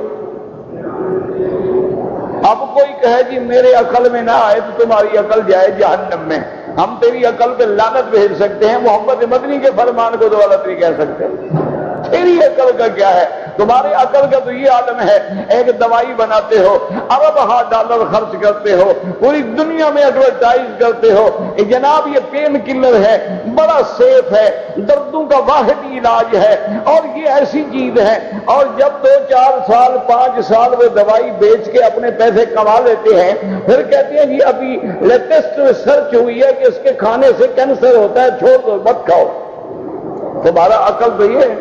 اب کوئی کہے جی میرے عقل میں نہ آئے تو تمہاری عقل جائے جہنم میں، ہم تیری عقل پہ لعنت بھیج سکتے ہیں، محمد مدنی کے فرمان کو تو غلط نہیں کہہ سکتے۔ تیری عقل کا کیا ہے؟ تمہارے عقل کا تو یہ عالم ہے، ایک دوائی بناتے ہو، ارب $100 خرچ کرتے ہو، پوری دنیا میں ایڈورٹائز کرتے ہو کہ جناب یہ پین کلر ہے، بڑا سیف ہے، دردوں کا واحد علاج ہے، اور یہ ایسی چیز ہے، اور جب 2 4 سال 5 سال وہ دوائی بیچ کے اپنے پیسے کما لیتے ہیں، پھر کہتے ہیں جی ابھی لیٹسٹ ریسرچ ہوئی ہے کہ اس کے کھانے سے کینسر ہوتا ہے، چھوڑ دو مت کھاؤ۔ تمہارا عقل تو یہ ہے،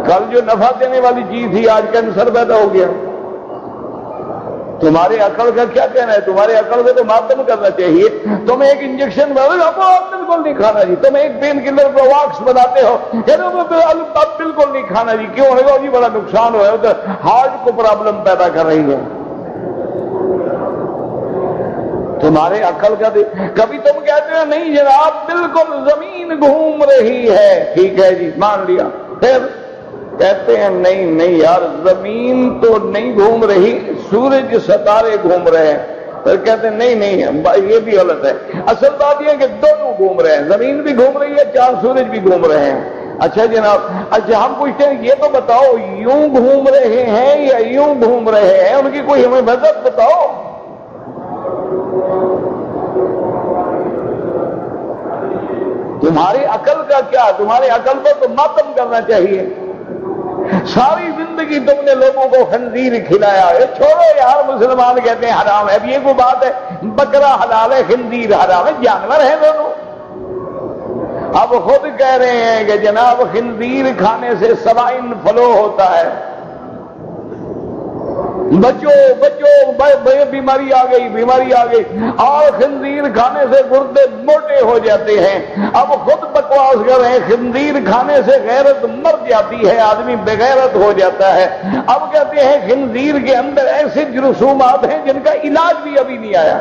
کل جو نفع دینے والی چیز تھی آج کینسر پیدا ہو گیا۔ تمہارے عقل کا کیا کہنا ہے؟ تمہارے عقل سے تو ماتم کرنا چاہیے۔ تم ایک انجیکشن بالکل نہیں کھانا جی، تم ایک پین کلر کو واکس بناتے ہو بالکل نہیں کھانا جی، کیوں ہوگا جی؟ بڑا نقصان ہوا ہے، ہارٹ کو پرابلم پیدا کر رہی ہے۔ تمہارے عقل کا کبھی تم کہتے ہیں نہیں جناب بالکل زمین گھوم رہی ہے، ٹھیک ہے جی مان لیا، پھر کہتے ہیں نہیں نہیں یار زمین تو نہیں گھوم رہی، سورج ستارے گھوم رہے ہیں، پھر کہتے ہیں نہیں نہیں یہ بھی غلط ہے، اصل بات یہ ہے کہ دونوں گھوم رہے ہیں، زمین بھی گھوم رہی ہے، چاند سورج بھی گھوم رہے ہیں۔ اچھا جناب، اچھا ہم پوچھتے ہیں یہ تو بتاؤ یوں گھوم رہے ہیں یا یوں گھوم رہے ہیں، ان کی کوئی ہمیں مذہب بتاؤ۔ تمہاری عقل کا کیا؟ تمہاری عقل کو تو ماتم کرنا چاہیے۔ ساری زندگی تم نے لوگوں کو خنزیر کھلایا ہے، چھوڑو یار مسلمان کہتے ہیں حرام ہے، اب یہ کوئی بات ہے؟ بکرا حلال ہے خنزیر حرام ہے، جانور ہیں دونوں۔ اب خود کہہ رہے ہیں کہ جناب خنزیر کھانے سے سوائن فلو ہوتا ہے، بچو بچو بیماری آ گئی بیماری آ گئی، اور خنزیر کھانے سے گردے موٹے ہو جاتے ہیں۔ اب خود بکواس کر رہے ہیں خنزیر کھانے سے غیرت مر جاتی ہے، آدمی بغیرت ہو جاتا ہے۔ اب کہتے ہیں خنزیر کے اندر ایسے جرثومات ہیں جن کا علاج بھی ابھی نہیں آیا،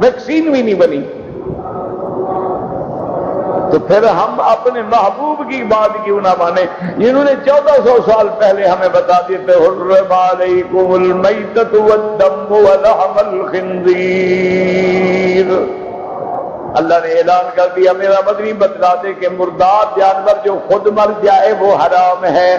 ویکسین بھی نہیں بنی۔ تو پھر ہم اپنے محبوب کی بات کیوں نہ مانے، جنہوں نے 1400 سال پہلے ہمیں بتا دیے تھے حرم علیکم المیتۃ والدم ولحم الخنزیر۔ اللہ نے اعلان کر دیا میرا مدنی بتلا دے کہ مردار جانور جو خود مر جائے وہ حرام ہے،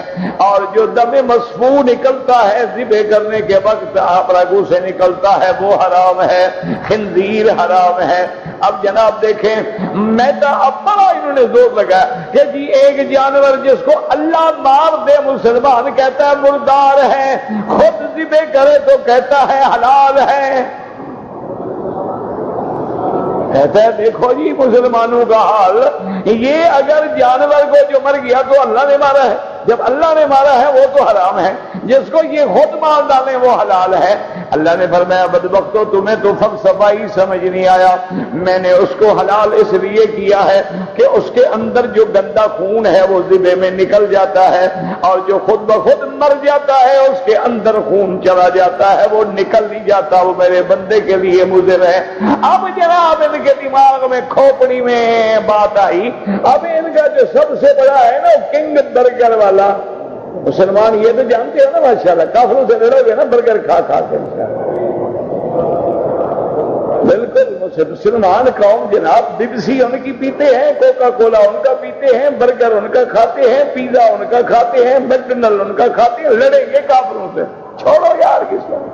اور جو دم مسفوح نکلتا ہے ذبح کرنے کے وقت رگو سے نکلتا ہے وہ حرام ہے، خنزیر حرام ہے۔ اب جناب دیکھیں میدا، اب بڑا انہوں نے زور لگا کہ جی ایک جانور جس کو اللہ مار دے مسلمان کہتا ہے مردار ہے، خود ذبح کرے تو کہتا ہے حلال ہے۔ کہتا ہے دیکھو جی مسلمانوں کا حال، یہ اگر جانور کو جو مر گیا تو اللہ نے مارا ہے، جب اللہ نے مارا ہے وہ تو حرام ہے، جس کو یہ خود مار ڈالیں وہ حلال ہے۔ اللہ نے فرمایا بدبختو تمہیں تو فلسفہ ہی سمجھ نہیں آیا، میں نے اس کو حلال اس لیے کیا ہے کہ اس کے اندر جو گندا خون ہے وہ ذبح میں نکل جاتا ہے، اور جو خود بخود مر جاتا ہے اس کے اندر خون چلا جاتا ہے، وہ نکل نہیں جاتا، وہ میرے بندے کے لیے مضر ہے۔ اب جناب ان کے دماغ میں کھوپڑی میں بات آئی، اب ان کا جو سب سے بڑا ہے نا کنگ برگر والا، مسلمان یہ تو جانتے ہو نا ماشاءاللہ، کافروں سے لڑو گے نا برگر کھا کھا کے، بالکل مسلمان قوم جناب بپسی ان کی پیتے ہیں، کوکا کولا ان کا پیتے ہیں، برگر ان کا کھاتے ہیں، پیزا ان کا کھاتے ہیں، میکڈونلڈ ان کا کھاتے ہیں، لڑیں گے کافروں سے، چھوڑو یار کس طرح،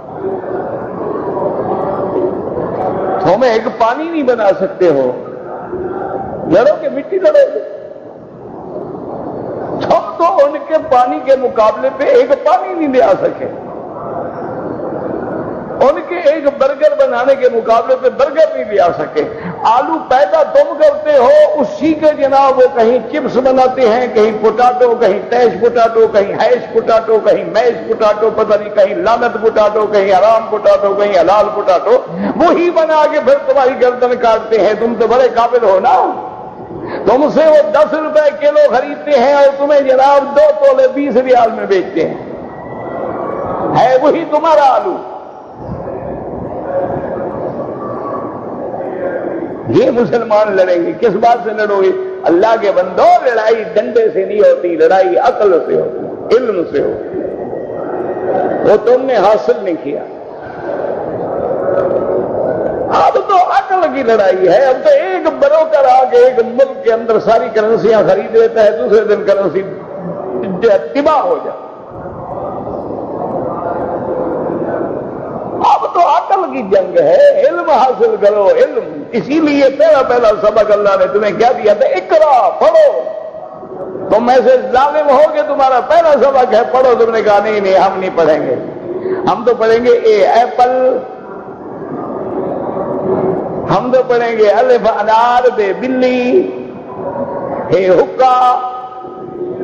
تم ایک پانی نہیں بنا سکتے ہو، لڑو کہ مٹی لڑو گے، تم تو ان کے پانی کے مقابلے پہ ایک پانی نہیں لے آ سکے، ان کے ایک برگر بنانے کے مقابلے پہ برگر نہیں لے آ سکے، آلو پیدا تم کرتے ہو، اسی کے جناب وہ کہیں چپس بناتے ہیں، کہیں پوٹاٹو، کہیں تیش پوٹاٹو، کہیں ہیش پوٹاٹو، کہیں میش پوٹاٹو، پتہ نہیں کہیں لعنت پوٹاٹو، کہیں حرام پوٹاٹو، کہیں حلال پوٹاٹو، وہی بنا کے پھر تمہاری گردن کاٹتے ہیں، تم تو بڑے قابل ہو نا، تم سے وہ 10 روپے کلو خریدتے ہیں اور تمہیں جناب 2 تولے 20 ریال میں بیچتے ہیں، ہے وہی تمہارا آلو۔ یہ مسلمان لڑیں گے، کس بات سے لڑو گے؟ اللہ کے بندو، لڑائی ڈنڈے سے نہیں ہوتی، لڑائی عقل سے ہوتی، علم سے ہوتی، وہ تم نے حاصل نہیں کیا، اب تو عقل کی لڑائی ہے، اب تو ایک بروکر آ کے ایک ملک کے اندر ساری کرنسیاں خرید لیتا ہے، دوسرے دن کرنسی تباہ ہو جائے، اب تو عقل کی جنگ ہے، علم حاصل کرو، علم، اسی لیے پہلا سبق اللہ نے تمہیں کیا دیا تھا، اقرا، پڑھو، تم ایسے ظالم ہو کہ تمہارا پہلا سبق ہے پڑھو، تم نے کہا نہیں ہم نہیں پڑھیں گے، ہم تو پڑھیں گے اے ایپل، ہم تو پڑھیں گے الف انار بے بلی، ہے حکا،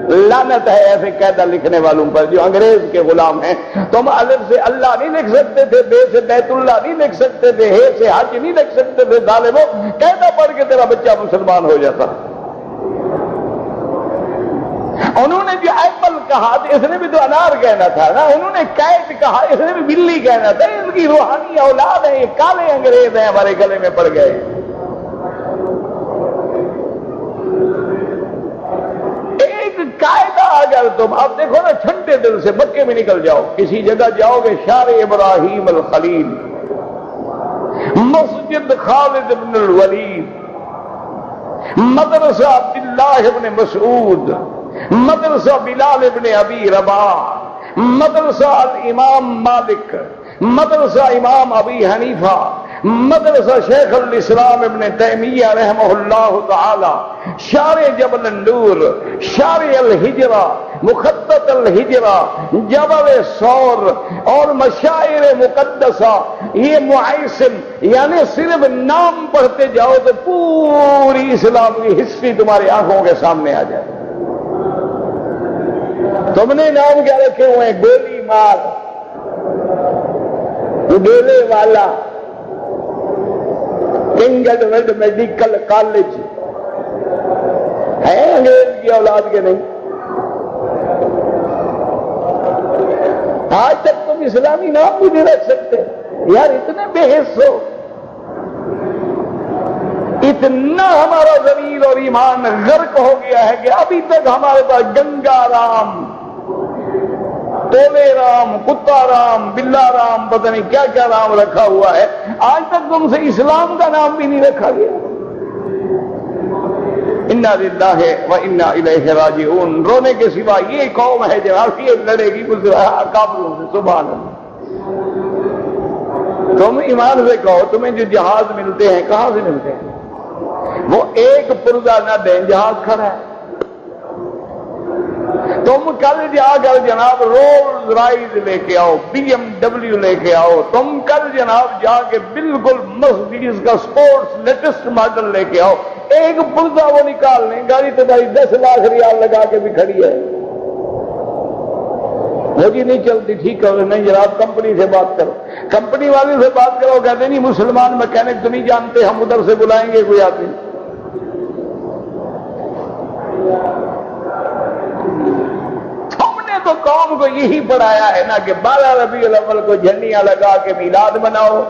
لعنت ہے ایسے قاعدہ لکھنے والوں پر جو انگریز کے غلام ہیں، تم الف سے اللہ نہیں لکھ سکتے تھے، بے سے بیت اللہ نہیں لکھ سکتے تھے، ہے سے حج نہیں لکھ سکتے تھے، ظالمو، قاعدہ پڑھ کے تیرا بچہ مسلمان ہو جاتا۔ انہوں نے جو ایپل کہا تو اس نے بھی تو انار کہنا تھا نا، انہوں نے کیٹ کہا اس نے بھی بلی کہنا تھا، ان کی روحانی اولاد ہیں، یہ کالے انگریز ہیں، ہمارے گلے میں پڑ گئے۔ ایک قاعدہ اگر تم اب دیکھو نا، ٹھنڈے دل سے مکے میں نکل جاؤ، کسی جگہ جاؤ گے، شار ابراہیم الخلیل، مسجد خالد بن الولید، مدرسہ عبداللہ بن مسعود، مدرسہ بلال ابن ابی رباح، مدرسہ الامام مالک، مدرسہ امام ابی حنیفہ، مدرسہ شیخ الاسلام ابن تیمیہ رحمہ اللہ تعالی، شارع جبل النور، شارع الہجرہ، مخطط الہجرہ، جبل سور اور مشاعر مقدسہ، یہ معیسم، یعنی صرف نام پڑھتے جاؤ تو پوری اسلام کی ہسٹری تمہاری آنکھوں کے سامنے آ جائے۔ تم نے نام کیا رکھے ہوئے ہیں؟ گولی مار، ڈیلے والا، کنگ ایڈورڈ میڈیکل کالج، ہے انگریز کی اولاد کے نہیں؟ آج تک تم اسلامی نام بھی نہیں رکھ سکتے یار، اتنے بے حس ہو، اتنا ہمارا ضمیر اور ایمان غرق ہو گیا ہے کہ ابھی تک ہمارے پاس گنگا رام، تولے رام، کتا رام، بلا رام، پتہ نہیں کیا کیا رام رکھا ہوا ہے، آج تک تم سے اسلام کا نام بھی نہیں رکھا گیا۔ انا للہ و انا الیہ راجعون، رونے کے سوا یہ قوم ہے جناب، یہ لڑے گی کافروں سے، سبحان اللہ۔ تم ایمان سے کہو، تمہیں جو جہاز ملتے ہیں کہاں سے ملتے ہیں؟ وہ ایک پرزہ نہ دیں، جہاز کھڑا ہے، تم کل جا کر جناب رولز رائز لے کے آؤ، BMW لے کے آؤ، تم کل جناب جا کے بالکل مرسیڈیز کا سپورٹس لیٹسٹ ماڈل لے کے آؤ، ایک پرزہ وہ نکال لیں، گاڑی تمہاری 10 لاکھ ریال لگا کے بھی کھڑی ہے، وہ جی نہیں چلتی، ٹھیک ہے نہیں جناب کمپنی سے بات کرو، کمپنی والے سے بات کرو، کہتے نہیں مسلمان میکینک تو نہیں جانتے، ہم ادھر سے بلائیں گے کوئی آدمی۔ ہم نے تو قوم کو یہی پڑھایا ہے نا کہ 12 ربیع الاول کو جھنڈیاں لگا کے میلاد مناؤ،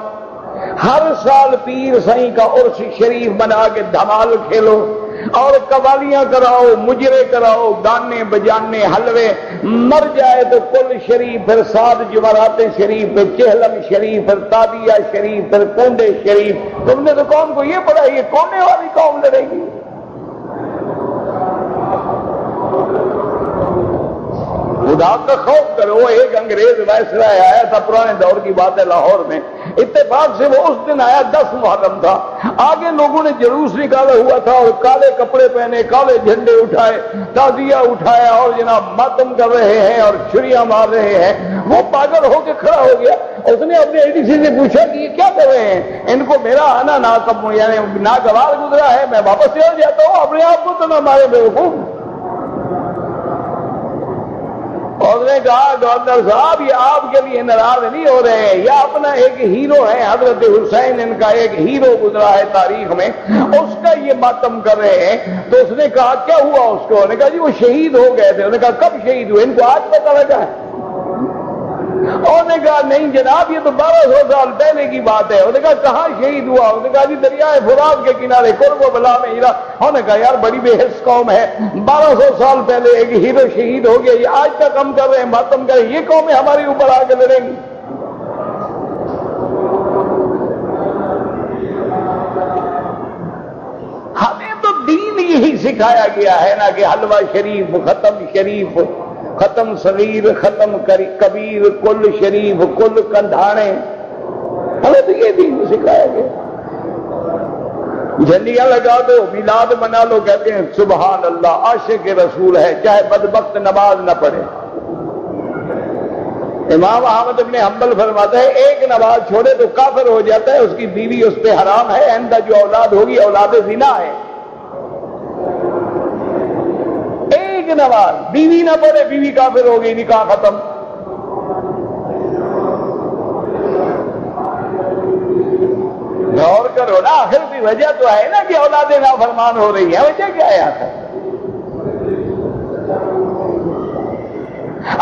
ہر سال پیر سائیں کا عرس شریف بنا کے دھمال کھیلو اور قوالیاں کراؤ، مجرے کراؤ، گانے بجانے، حلوے، مر جائے تو کل شریف، پھر 7 جمعراتیں شریف، پھر چہلم شریف، پھر تابیہ شریف، پھر کونڈے شریف۔ تم نے تو قوم کو یہ پڑھا، یہ کونے والی قوم لڑے گی۔ خدا کا خوف کرو۔ ایک انگریز وائسرائے آیا تھا، پرانے دور کی بات ہے، لاہور میں، اتفاق سے وہ اس دن آیا، 10 محرم تھا، آگے لوگوں نے جلوس نکالا ہوا تھا اور کالے کپڑے پہنے، کالے جھنڈے اٹھائے، تعزیہ اٹھایا اور جناب ماتم کر رہے ہیں اور چھریاں مار رہے ہیں۔ وہ پاگل ہو کے کھڑا ہو گیا، اس نے اپنے ADC سے پوچھا کہ یہ کیا کر رہے ہیں؟ ان کو میرا آنا یعنی ناگوار گزرا ہے، میں واپس چلا جاتا ہوں، اپنے آپ کو تو نہ مارے بیوقوف۔ اور نے کہا گورنر صاحب یہ آپ کے لیے ناراض نہیں ہو رہے ہیں، یہ اپنا ایک ہیرو ہے، حضرت حسین ان کا ایک ہیرو گزرا ہے تاریخ میں، اس کا یہ ماتم کر رہے ہیں۔ تو اس نے کہا کیا ہوا اس کو؟ انہوں نے کہا جی وہ شہید ہو گئے تھے۔ انہوں نے کہا کب شہید ہوئے؟ ان کو آج پتہ لگا ہے؟ انہوں نے کہا نہیں جناب یہ تو 1200 سال پہلے کی بات ہے۔ انہوں نے کہا کہاں شہید ہوا؟ انہوں نے کہا جی دریائے فرات کے کنارے قرب و بلا میں ہیرا۔ انہوں نے کہا یار بڑی بے حس قوم ہے، 1200 سال پہلے ایک ہیرو شہید ہو گیا، یہ آج تک ہم کر رہے ہیں ماتم کر رہے ہیں، یہ قومیں ہمارے اوپر آ کے لڑیں گی۔ ہمیں تو دین یہی سکھایا گیا ہے نا کہ حلوہ شریف، ختم شریف، ختم صغیر، ختم کبیر، کل شریف، کل کندھانے، ہمیں تو یہ دین سکھایا گیا۔ جھنڈیاں لگا دو، میلاد منا لو، کہتے ہیں سبحان اللہ عاشق رسول ہے، چاہے بدبخت نماز نہ پڑھے۔ امام احمد بن حنبل فرماتا ہے ایک نماز چھوڑے تو کافر ہو جاتا ہے، اس کی بیوی اس پہ حرام ہے، آئندہ جو اولاد ہوگی اولاد زنا ہے۔ ایک نماز بیوی نہ پڑھے، بیوی کافر ہو گئی، نکاح ختم۔ غور کرو نا، آخر کی وجہ تو ہے نا کہ اولادیں نافرمان ہو رہی ہیں، وجہ کیا ہے آخر؟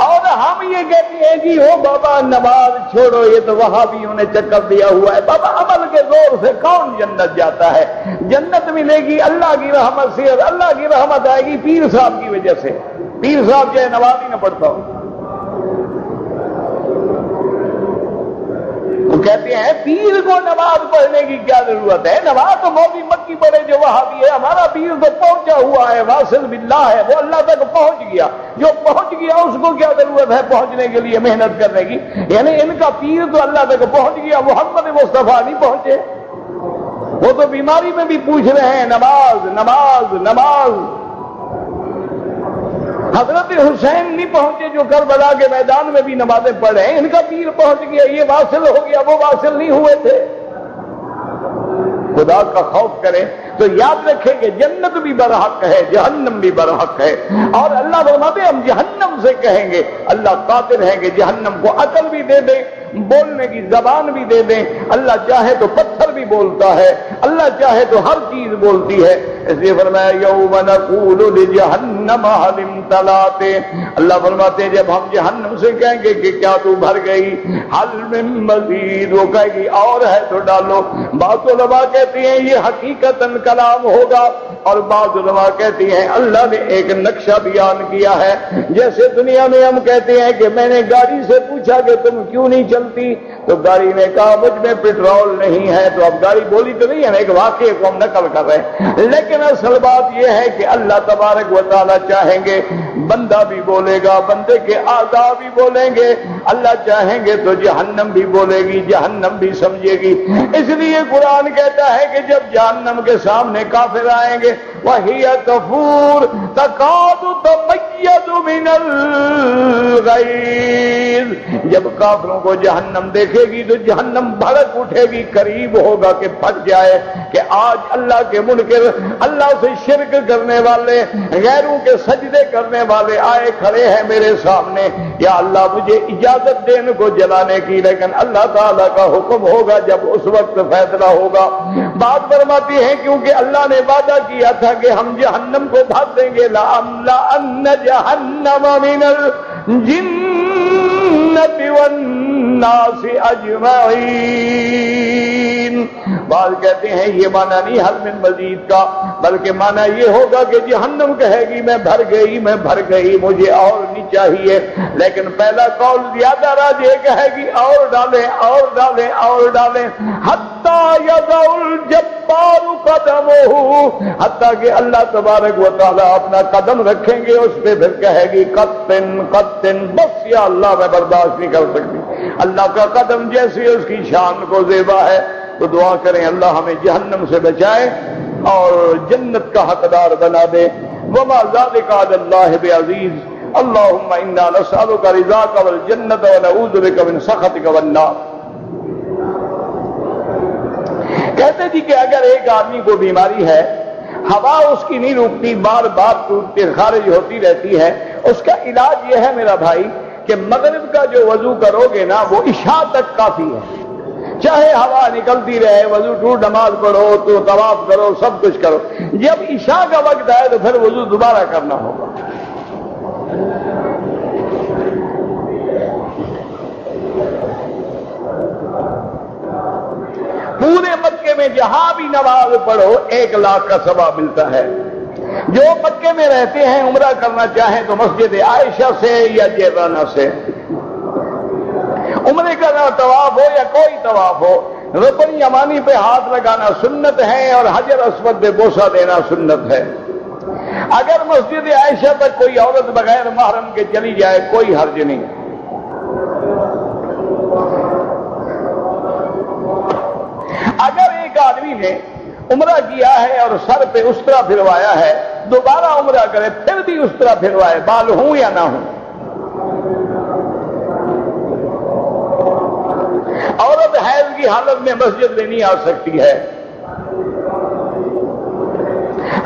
اور ہم یہ کہتے ہیں جی ہو بابا نماز چھوڑو، یہ تو وہابیوں نے چکر دیا ہوا ہے۔ بابا عمل کے زور سے کون جنت جاتا ہے؟ جنت ملے گی اللہ کی رحمت سے، اور اللہ کی رحمت آئے گی پیر صاحب کی وجہ سے۔ پیر صاحب چاہے نماز ہی نہ پڑھتا ہو، وہ کہتے ہیں پیر کو نماز پڑھنے کی کیا ضرورت ہے؟ نماز تو مولوی مکی پڑھے جو وہابی ہے، ہمارا پیر تو پہنچا ہوا ہے، واصل باللہ ہے، وہ اللہ تک پہنچ گیا، جو پہنچ گیا اس کو کیا ضرورت ہے پہنچنے کے لیے محنت کرنے کی؟ یعنی ان کا پیر تو اللہ تک پہنچ گیا، محمد مصطفیٰ نہیں پہنچے، وہ تو بیماری میں بھی پوچھ رہے ہیں نماز نماز نماز۔ حضرت حسین نہیں پہنچے جو کربلا کے میدان میں بھی نمازیں پڑھ رہے ہیں، ان کا پیر پہنچ گیا، یہ واصل ہو گیا، وہ واصل نہیں ہوئے تھے۔ خدا کا خوف کریں تو یاد رکھیں کہ جنت بھی برحق ہے، جہنم بھی برحق ہے، اور اللہ فرماتے ہیں ہم جہنم سے کہیں گے، اللہ قادر ہے کہ جہنم کو عقل بھی دے دیں، بولنے کی زبان بھی دے دیں، اللہ چاہے تو پتھر بھی بولتا ہے، اللہ چاہے تو ہر چیز بولتی ہے۔ اس لیے فرمایا یوم نقول لجہنم هل امتلأت، اللہ فرماتے ہیں جب ہم جہنم سے کہیں گے کہ کیا تو بھر گئی، حل من مزید، وہ کہے گی اور ہے تو ڈالو۔ بعض علماء کہتے ہیں یہ حقیقتاً کلام ہوگا، اور بعض علماء کہتی ہیں اللہ نے ایک نقشہ بیان کیا ہے، جیسے دنیا میں ہم کہتے ہیں کہ میں نے گاڑی سے پوچھا کہ تم کیوں نہیں چلتی، تو گاڑی نے کہا مجھ میں پیٹرول نہیں ہے، تو اب گاڑی بولی تو نہیں ہے نا، ایک واقعے کو ہم نقل کر رہے ہیں، لیکن اصل بات یہ ہے کہ اللہ تبارک و تعالیٰ چاہیں گے بندہ بھی بولے گا، بندے کے اعضاء بھی بولیں گے، اللہ چاہیں گے تو جہنم بھی بولے گی، جہنم بھی سمجھے گی۔ اس لیے قرآن کہتا ہے کہ جب جہنم کے سامنے کافر آئیں گے وهي تفور تكاد تميز من الغيظ. جب کافروں کو جہنم دیکھے گی تو جہنم بھڑک اٹھے گی، قریب ہوگا کہ پھٹ جائے کہ آج اللہ کے منکر، اللہ سے شرک کرنے والے، غیروں کے سجدے کرنے والے آئے کھڑے ہیں میرے سامنے. یا اللہ مجھے اجازت دے ان کو جلانے کی، لیکن اللہ تعالیٰ کا حکم ہوگا جب اس وقت فیصلہ ہوگا. بات فرماتی ہے کیونکہ اللہ نے وعدہ کیا تھا کہ ہم جہنم کو بھر دیں گے. لَأَمْلَأَنَّ جَهَنَّمَ مِنَ الْجِنَّةِ وَالنَّاسِ أَجْمَعِينَ. بعض کہتے ہیں یہ معنی نہیں حل من مزید کا، بلکہ معنی یہ ہوگا کہ جہنم کہے گی میں بھر گئی، میں بھر گئی، مجھے اور نہیں چاہیے. لیکن پہلا قول زیادہ راجح کہے گی اور ڈالیں اور ڈالیں اور ڈالیں، حتیٰ یضع الجبار قدمہ، حتیٰ کہ اللہ تبارک و تعالیٰ اپنا قدم رکھیں گے اس پہ، پھر کہے گی قطن قطن، بس یا اللہ میں برداشت نہیں کر سکتی. اللہ کا قدم جیسے اس کی شان کو زیبا ہے. تو دعا کریں اللہ ہمیں جہنم سے بچائے اور جنت کا حقدار بنا دے. وما ذلك على الله بعزيز. اللهم انا نسألك رضاك والجنة ونعوذ بك من سخطك والنار. کہتے جی کہ اگر ایک آدمی کو بیماری ہے، ہوا اس کی نہیں رکتی، بار بار ٹوٹتی خارج ہوتی رہتی ہے، اس کا علاج یہ ہے میرا بھائی کہ مغرب کا جو وضو کرو گے نا وہ عشاء تک کافی ہے. چاہے ہوا نکلتی رہے، وضو ٹوٹ نماز پڑھو تو طواف کرو، سب کچھ کرو. جب عشاء کا وقت آئے تو پھر وضو دوبارہ کرنا ہوگا. پورے مکے میں جہاں بھی نماز پڑھو 1,00,000 کا ثواب ملتا ہے. جو مکے میں رہتے ہیں عمرہ کرنا چاہیں تو مسجد عائشہ سے یا جیرانہ سے عمرے کا طواف ہو یا کوئی طواف ہو، رکن یمانی پہ ہاتھ لگانا سنت ہے اور حجر اسود پہ بوسہ دینا سنت ہے. اگر مسجد عائشہ تک کوئی عورت بغیر محرم کے چلی جائے کوئی حرج نہیں. اگر ایک آدمی نے عمرہ کیا ہے اور سر پہ اس طرح پھروایا ہے، دوبارہ عمرہ کرے پھر بھی اس طرح پھروائے، بال ہوں یا نہ ہوں. عورت حیض کی حالت میں مسجد میں نہیں آ سکتی ہے.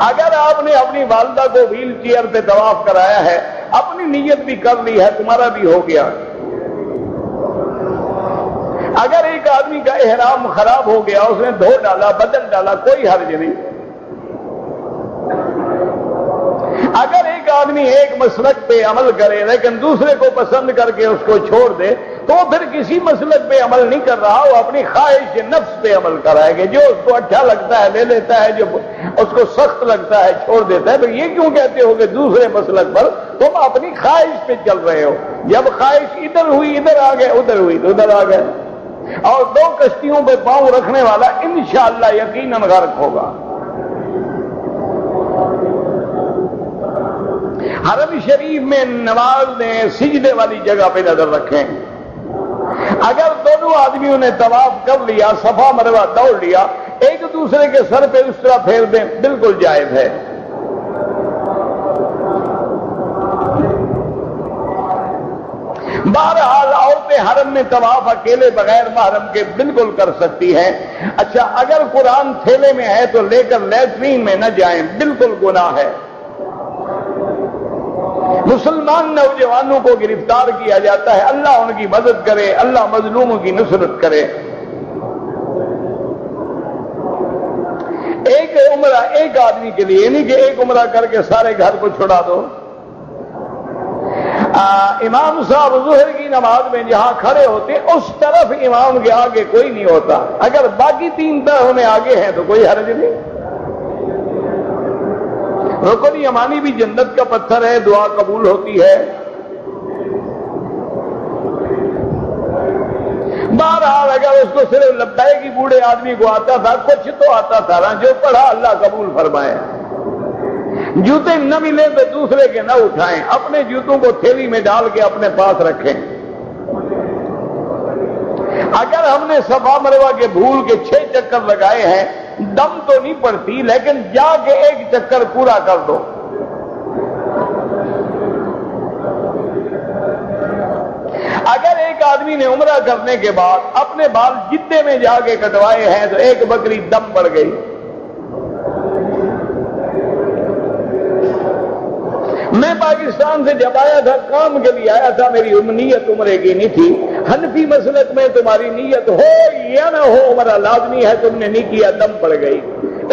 اگر آپ نے اپنی والدہ کو ویل چیئر پہ طواف کرایا ہے، اپنی نیت بھی کر لی ہے، تمہارا بھی ہو گیا. اگر ایک آدمی کا احرام خراب ہو گیا، اس نے دھو ڈالا، بدل ڈالا، کوئی حرج نہیں. اگر ایک آدمی ایک مسلک پہ عمل کرے لیکن دوسرے کو پسند کر کے اس کو چھوڑ دے تو پھر کسی مسلک پہ عمل نہیں کر رہا، وہ اپنی خواہش نفس پہ عمل کرائے گا. جو اس کو اچھا لگتا ہے لے لیتا ہے، جو اس کو سخت لگتا ہے چھوڑ دیتا ہے. پھر یہ کیوں کہتے ہو کہ دوسرے مسلک پر تم اپنی خواہش پہ چل رہے ہو؟ جب خواہش ادھر ہوئی ادھر آ گئے، ادھر ہوئی تو ادھر آ گئے. اور دو کشتیوں پہ پاؤں رکھنے والا انشاءاللہ یقیناً غرق ہوگا. حرم شریف میں نماز میں سجدے والی جگہ پہ نظر رکھیں. اگر دونوں آدمیوں نے طواف کر لیا، صفا مروہ دوڑ لیا، ایک دوسرے کے سر پہ اس طرح پھیر دیں، بالکل جائز ہے. بہرحال عورتیں حرم میں طواف اکیلے بغیر محرم کے بالکل کر سکتی ہیں. اچھا اگر قرآن تھیلے میں ہے تو لے کر لیٹرین میں نہ جائیں، بالکل گناہ ہے. مسلمان نوجوانوں کو گرفتار کیا جاتا ہے، اللہ ان کی مدد کرے، اللہ مظلوموں کی نصرت کرے. ایک عمرہ ایک آدمی کے لیے نہیں کہ ایک عمرہ کر کے سارے گھر کو چھڑا دو. امام صاحب ظہر کی نماز میں جہاں کھڑے ہوتے اس طرف امام کے آگے کوئی نہیں ہوتا. اگر باقی 3 طرف میں آگے ہیں تو کوئی حرج نہیں. رکن یمانی بھی جنت کا پتھر ہے، دعا قبول ہوتی ہے. بہرحال اگر اس کو صرف لبیک کی بوڑھے آدمی کو آتا تھا، کچھ تو آتا تھا نا، جو پڑھا اللہ قبول فرمائے. جوتے نہ ملے تو دوسرے کے نہ اٹھائیں، اپنے جوتوں کو تھیلی میں ڈال کے اپنے پاس رکھیں. اگر ہم نے صفا مروہ کے بھول کے 6 چکر لگائے ہیں دم تو نہیں پڑتی لیکن جا کے ایک چکر پورا کر دو. اگر ایک آدمی نے عمرہ کرنے کے بعد اپنے بال جدے میں جا کے کٹوائے ہیں تو ایک بکری دم پڑ گئی. میں پاکستان سے جب آیا تھا کام کے لیے آیا تھا, میری نیت عمرے کی نہیں تھی. حنفی مسلک میں تمہاری نیت ہو یا نہ ہو عمرہ لازمی ہے, تم نے نہیں کیا دم پڑ گئی.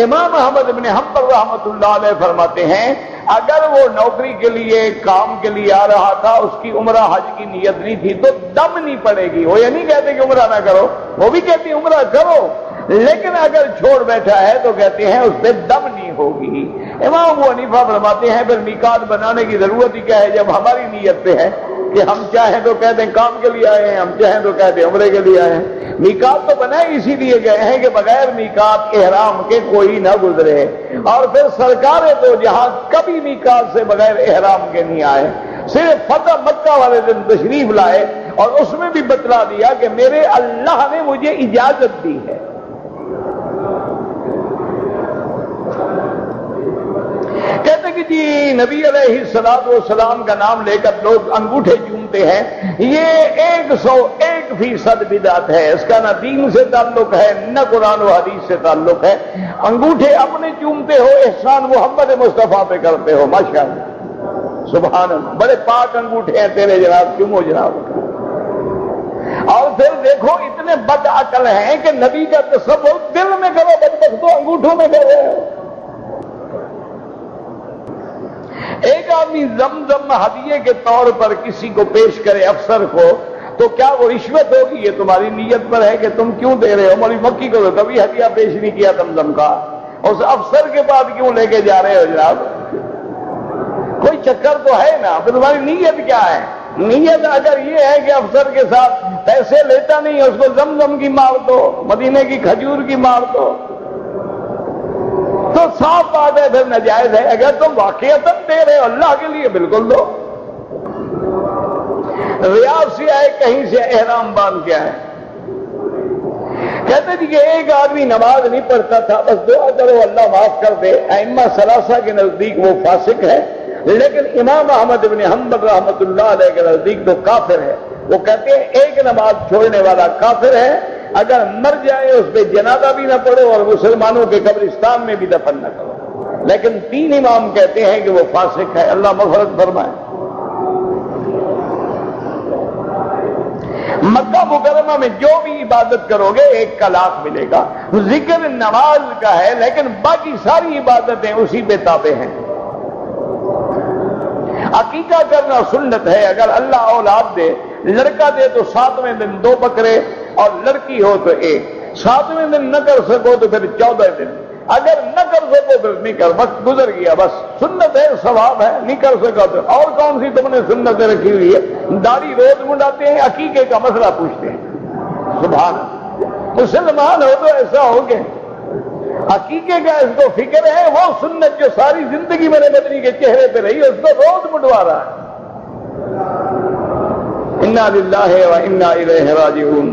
امام احمد بن حنبل رحمۃ اللہ علیہ فرماتے ہیں اگر وہ نوکری کے لیے کام کے لیے آ رہا تھا, اس کی عمرہ حج کی نیت نہیں تھی تو دم نہیں پڑے گی. وہ یہ نہیں کہتے کہ عمرہ نہ کرو, وہ بھی کہتے ہیں عمرہ کرو, لیکن اگر چھوڑ بیٹھا ہے تو کہتے ہیں اس پہ دم نہیں ہوگی. امام ابو حنیفہ فرماتے ہیں پھر میقات بنانے کی ضرورت ہی کیا ہے جب ہماری نیت پہ ہے کہ ہم چاہیں تو کہہ دیں کام کے لیے آئے ہیں, ہم چاہیں تو کہہ دیں عمرے کے لیے آئے ہیں. میقات تو بنائے اسی لیے گئے ہیں کہ بغیر میقات احرام کے کوئی نہ گزرے, اور پھر سرکاریں تو جہاں کبھی میقات سے بغیر احرام کے نہیں آئے, صرف فتح مکہ والے دن تشریف لائے اور اس میں بھی بتلا دیا کہ میرے اللہ نے مجھے اجازت دی ہے. کہتے کہ جی نبی علیہ الصلوۃ والسلام کا نام لے کر لوگ انگوٹھے چومتے ہیں, یہ 101% بدعت ہے. اس کا نہ دین سے تعلق ہے نہ قرآن و حدیث سے تعلق ہے. انگوٹھے اپنے چومتے ہو, احسان محمد مصطفیٰ پہ کرتے ہو, ماشاءاللہ سبحان اللہ, بڑے پاک انگوٹھے ہیں تیرے جناب, چومو جناب. اور پھر دیکھو اتنے بد عقل ہیں کہ نبی کا تصور دل میں کرو, بدبختو انگوٹھوں میں کرو. ایک آدمی زمزم ہدیے کے طور پر کسی کو پیش کرے افسر کو, تو کیا وہ رشوت ہوگی؟ یہ تمہاری نیت پر ہے کہ تم کیوں دے رہے ہو. مولوی مکی کو تو کبھی ہدیہ پیش نہیں کیا زمزم کا, اس افسر کے بعد کیوں لے کے جا رہے ہو جناب؟ کوئی چکر تو ہے نا. پھر تمہاری نیت کیا ہے؟ نیت اگر یہ ہے کہ افسر کے ساتھ پیسے لیتا نہیں, اس کو زمزم کی مار دو, مدینے کی کھجور کی مار دو, تو صاف بات ہے پھر ناجائز ہے. اگر تم واقعتاً دے رہے ہو اللہ کے لیے بالکل دو. ریاض سے آئے, کہیں سے احرام باندھ کے آئے, کہتے تھے کہ ایک آدمی نماز نہیں پڑھتا تھا, بس دعا کرو اللہ معاف کر دے. ائمہ ثلاثہ کے نزدیک وہ فاسق ہے, لیکن امام احمد بن حنبل رحمۃ اللہ علیہ کے نزدیک تو کافر ہے. وہ کہتے ہیں ایک نماز چھوڑنے والا کافر ہے, اگر مر جائے اس پہ جنازہ بھی نہ پڑھو اور مسلمانوں کے قبرستان میں بھی دفن نہ کرو. لیکن 3 امام کہتے ہیں کہ وہ فاسق ہے, اللہ مغفرت فرمائے. مکہ مکرمہ میں جو بھی عبادت کرو گے 1 کا لاکھ ملے گا. ذکر نماز کا ہے لیکن باقی ساری عبادتیں اسی پہ تابع ہیں. عقیقہ کرنا سنت ہے. اگر اللہ اولاد دے, لڑکا دے تو 7ویں دن 2 بکرے, اور لڑکی ہو تو 1. 7ویں دن نہ کر سکو تو پھر 14 دن, اگر نہ کر سکو پھر نہیں کر, وقت گزر گیا بس. سنت ہے, ثواب ہے, نہیں کر سکا تو اور کون سی تم نے سنتیں رکھی ہوئی ہے؟ داڑھی روز منڈاتے ہیں, عقیقے کا مسئلہ پوچھتے ہیں. سبحان اللہ, مسلمان ہو تو ایسا ہو کہ عقیقے کا اس کو فکر ہے, وہ سنت جو ساری زندگی میرے مدنی کے چہرے پہ رہی, اس کو روز منڈوا رہا ہے. انا للہ و انا الیہ راجعون.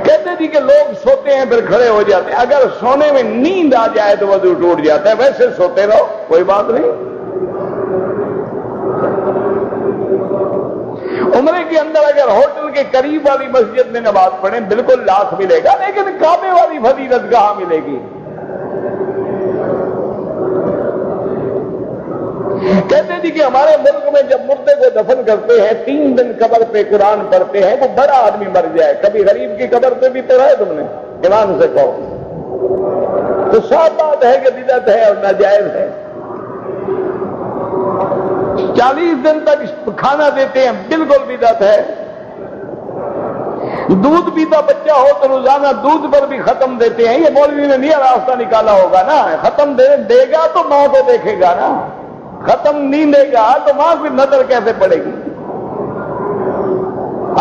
کہتے تھے کہ لوگ سوتے ہیں پھر کھڑے ہو جاتے ہیں, اگر سونے میں نیند آ جائے تو وضو ٹوٹ جاتا ہے, ویسے سوتے رہو کوئی بات نہیں. عمرے کے اندر اگر ہوٹل کے قریب والی مسجد میں نماز پڑھیں بالکل لاکھ ملے گا, لیکن کعبے والی فضیلت کہاں ملے گی؟ کہتے تھے کہ ہمارے ملک میں جب مردے کو دفن کرتے ہیں 3 دن قبر پہ قرآن پڑھتے ہیں, وہ بڑا آدمی مر جائے. کبھی غریب کی قبر پہ بھی پڑھا ہے تم نے؟ ایمان سے کہو. تو صاف بات ہے کہ بدعت ہے اور ناجائز ہے. 40 دن تک کھانا دیتے ہیں, بالکل بدعت ہے. دودھ پیتا بچہ ہو تو روزانہ دودھ پر بھی ختم دیتے ہیں. یہ مولوی نے نیا راستہ نکالا ہوگا نا, ختم دے گا تو ماں کو دیکھے گا نا, ختم نہیں دے گا تو ماں کی نظر کیسے پڑے گی؟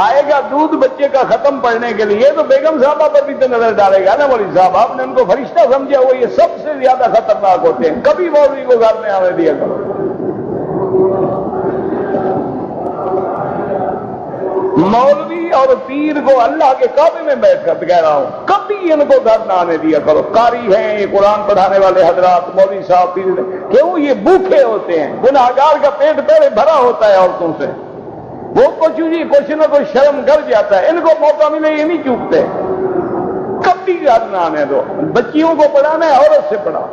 آئے گا دودھ بچے کا ختم پڑنے کے لیے تو بیگم صاحبہ پر بھی تو نظر ڈالے گا نا. مولوی صاحب آپ نے ان کو فرشتہ سمجھا ہوا, یہ سب سے زیادہ خطرناک ہوتے ہیں. کبھی مولوی کو گھر میں آنے دیا کرو. مولوی اور پیر کو اللہ کے کعبے میں بیٹھ کر کہہ رہا ہوں کبھی ان کو گھر نہ آنے دیا کرو. قاری ہیں یہ قرآن پڑھانے والے حضرات, مولوی صاحب, پیر, کیوں یہ بھوکے ہوتے ہیں. گناہگار کا پیٹ پہلے بھرا ہوتا ہے عورتوں سے, وہ کچھ نہ کچھ شرم کر جاتا ہے. ان کو موقع ملے یہ نہیں چوکتے. کبھی گھر نہ آنے دو. بچیوں کو پڑھانا ہے عورت سے پڑھاؤ.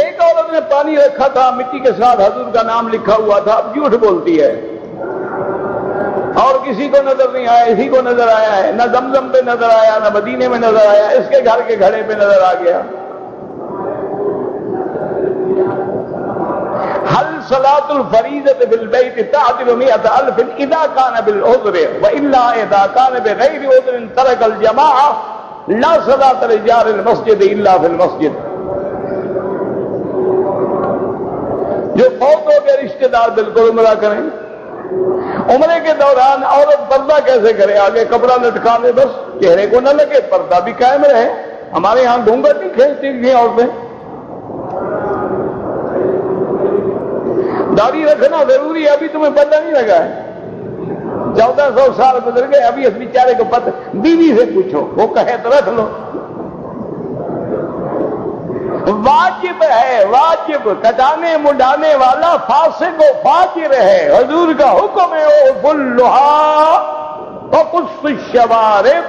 ایک عورت نے پانی رکھا تھا مٹی کے ساتھ, حضور کا نام لکھا ہوا تھا, اب جھوٹ بولتی ہے اور کسی کو نظر نہیں آیا, اسی کو نظر آیا ہے. نہ زمزم پہ نظر آیا, نہ مدینے میں نظر آیا, اس کے گھر کے گھڑے پہ نظر آ گیا. حل صلاۃ الفریضۃ بالبیت تعدل 100,000 اذا كان بالعذر والا اذا كان بغیر عذر ترك الجماعہ لا صلاۃ لجار المسجد الا في المسجد. جو فوت ہو گئے رشتے دار بالکل عمرہ کریں. عمرے کے دوران عورت پردہ کیسے کرے؟ آگے کپڑا لٹکا لے, بس چہرے کو نہ لگے, پردہ بھی قائم رہے. ہمارے یہاں گھونگھٹ نہیں کھینچتی تھیں عورتیں. داڑھی رکھنا ضروری ہے, ابھی تمہیں پتہ نہیں لگا ہے. 1400 سال گزر گئے, ابھی اس بیچارے کو پتہ. بیوی سے پوچھو, وہ کہے تو رکھ لو. واجب ہے, واجب. کٹانے مڈانے والا فاسق و فاجر ہے. حضور کا حکم ہے اوفوا اللحیٰ وقصوا الشوارب,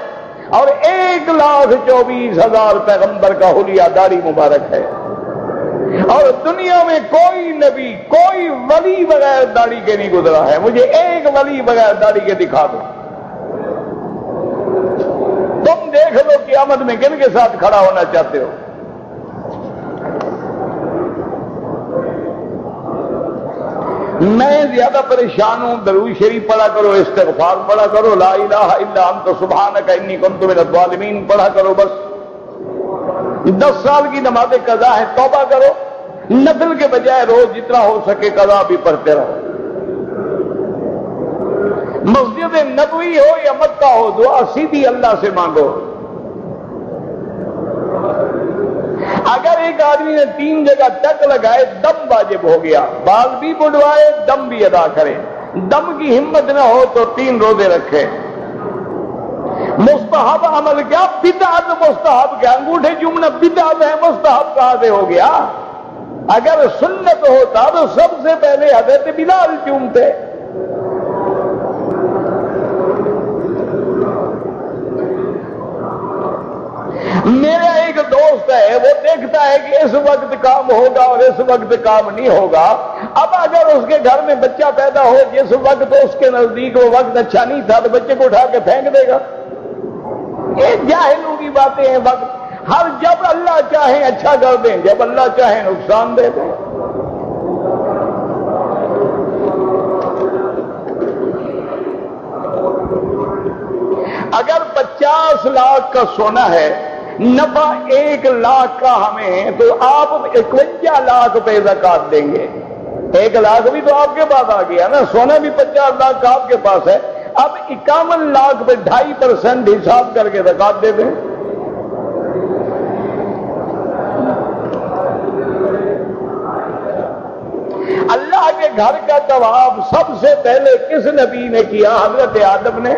اور 1,24,000 پیغمبر کا حلیہ داڑھی مبارک ہے. اور دنیا میں کوئی نبی, کوئی ولی بغیر داڑھی کے نہیں گزرا ہے. مجھے ایک ولی بغیر داڑھی کے دکھا دو. تم دیکھ لو قیامت میں کن کے ساتھ کھڑا ہونا چاہتے ہو. میں زیادہ پریشان ہوں. درود شریف پڑھا کرو, استغفار پڑھا کرو, لا الہ الا انت سبحانک انی کنت من الظالمین پڑھا کرو. بس 10 سال کی نماز قضا ہے, توبہ کرو. نفل کے بجائے روز جتنا ہو سکے قضا بھی پڑھتے رہو. مسجد نبوی ہو یا مکہ ہو, دعا سیدھی اللہ سے مانگو. اگر ایک آدمی نے 3 جگہ ٹک لگائے, دم واجب ہو گیا. بال بھی بڑھوائے, دم بھی ادا کرے. دم کی ہمت نہ ہو تو 3 روزے رکھے. مستحب عمل کیا؟ بدعت مستحب کیا؟ انگوٹھے چومنا بدعت ہے, مستحب کہاں سے ہو گیا؟ اگر سنت ہوتا تو سب سے پہلے حضرت بلال چومتے. میرا ایک دوست ہے, وہ دیکھتا ہے کہ اس وقت کام ہوگا اور اس وقت کام نہیں ہوگا. اب اگر اس کے گھر میں بچہ پیدا ہو جس وقت اس کے نزدیک وہ وقت اچھا نہیں تھا تو بچے کو اٹھا کے پھینک دے گا. یہ جاہلوں کی باتیں ہیں. وقت ہر جب اللہ چاہے اچھا کر دیں, جب اللہ چاہے نقصان دے دیں. اگر 50 لاکھ کا سونا ہے, نفع 1 لاکھ کا ہمیں, تو آپ 51 لاکھ پہ زکات دیں گے. 1 لاکھ بھی تو آپ کے پاس آ گیا نا, سونا بھی 50 لاکھ کا آپ کے پاس ہے. اب 51 لاکھ پہ 2.5% حساب کر کے زکات دے دیں. اللہ کے گھر کا طواف سب سے پہلے کس نبی نے کیا؟ حضرت آدم نے.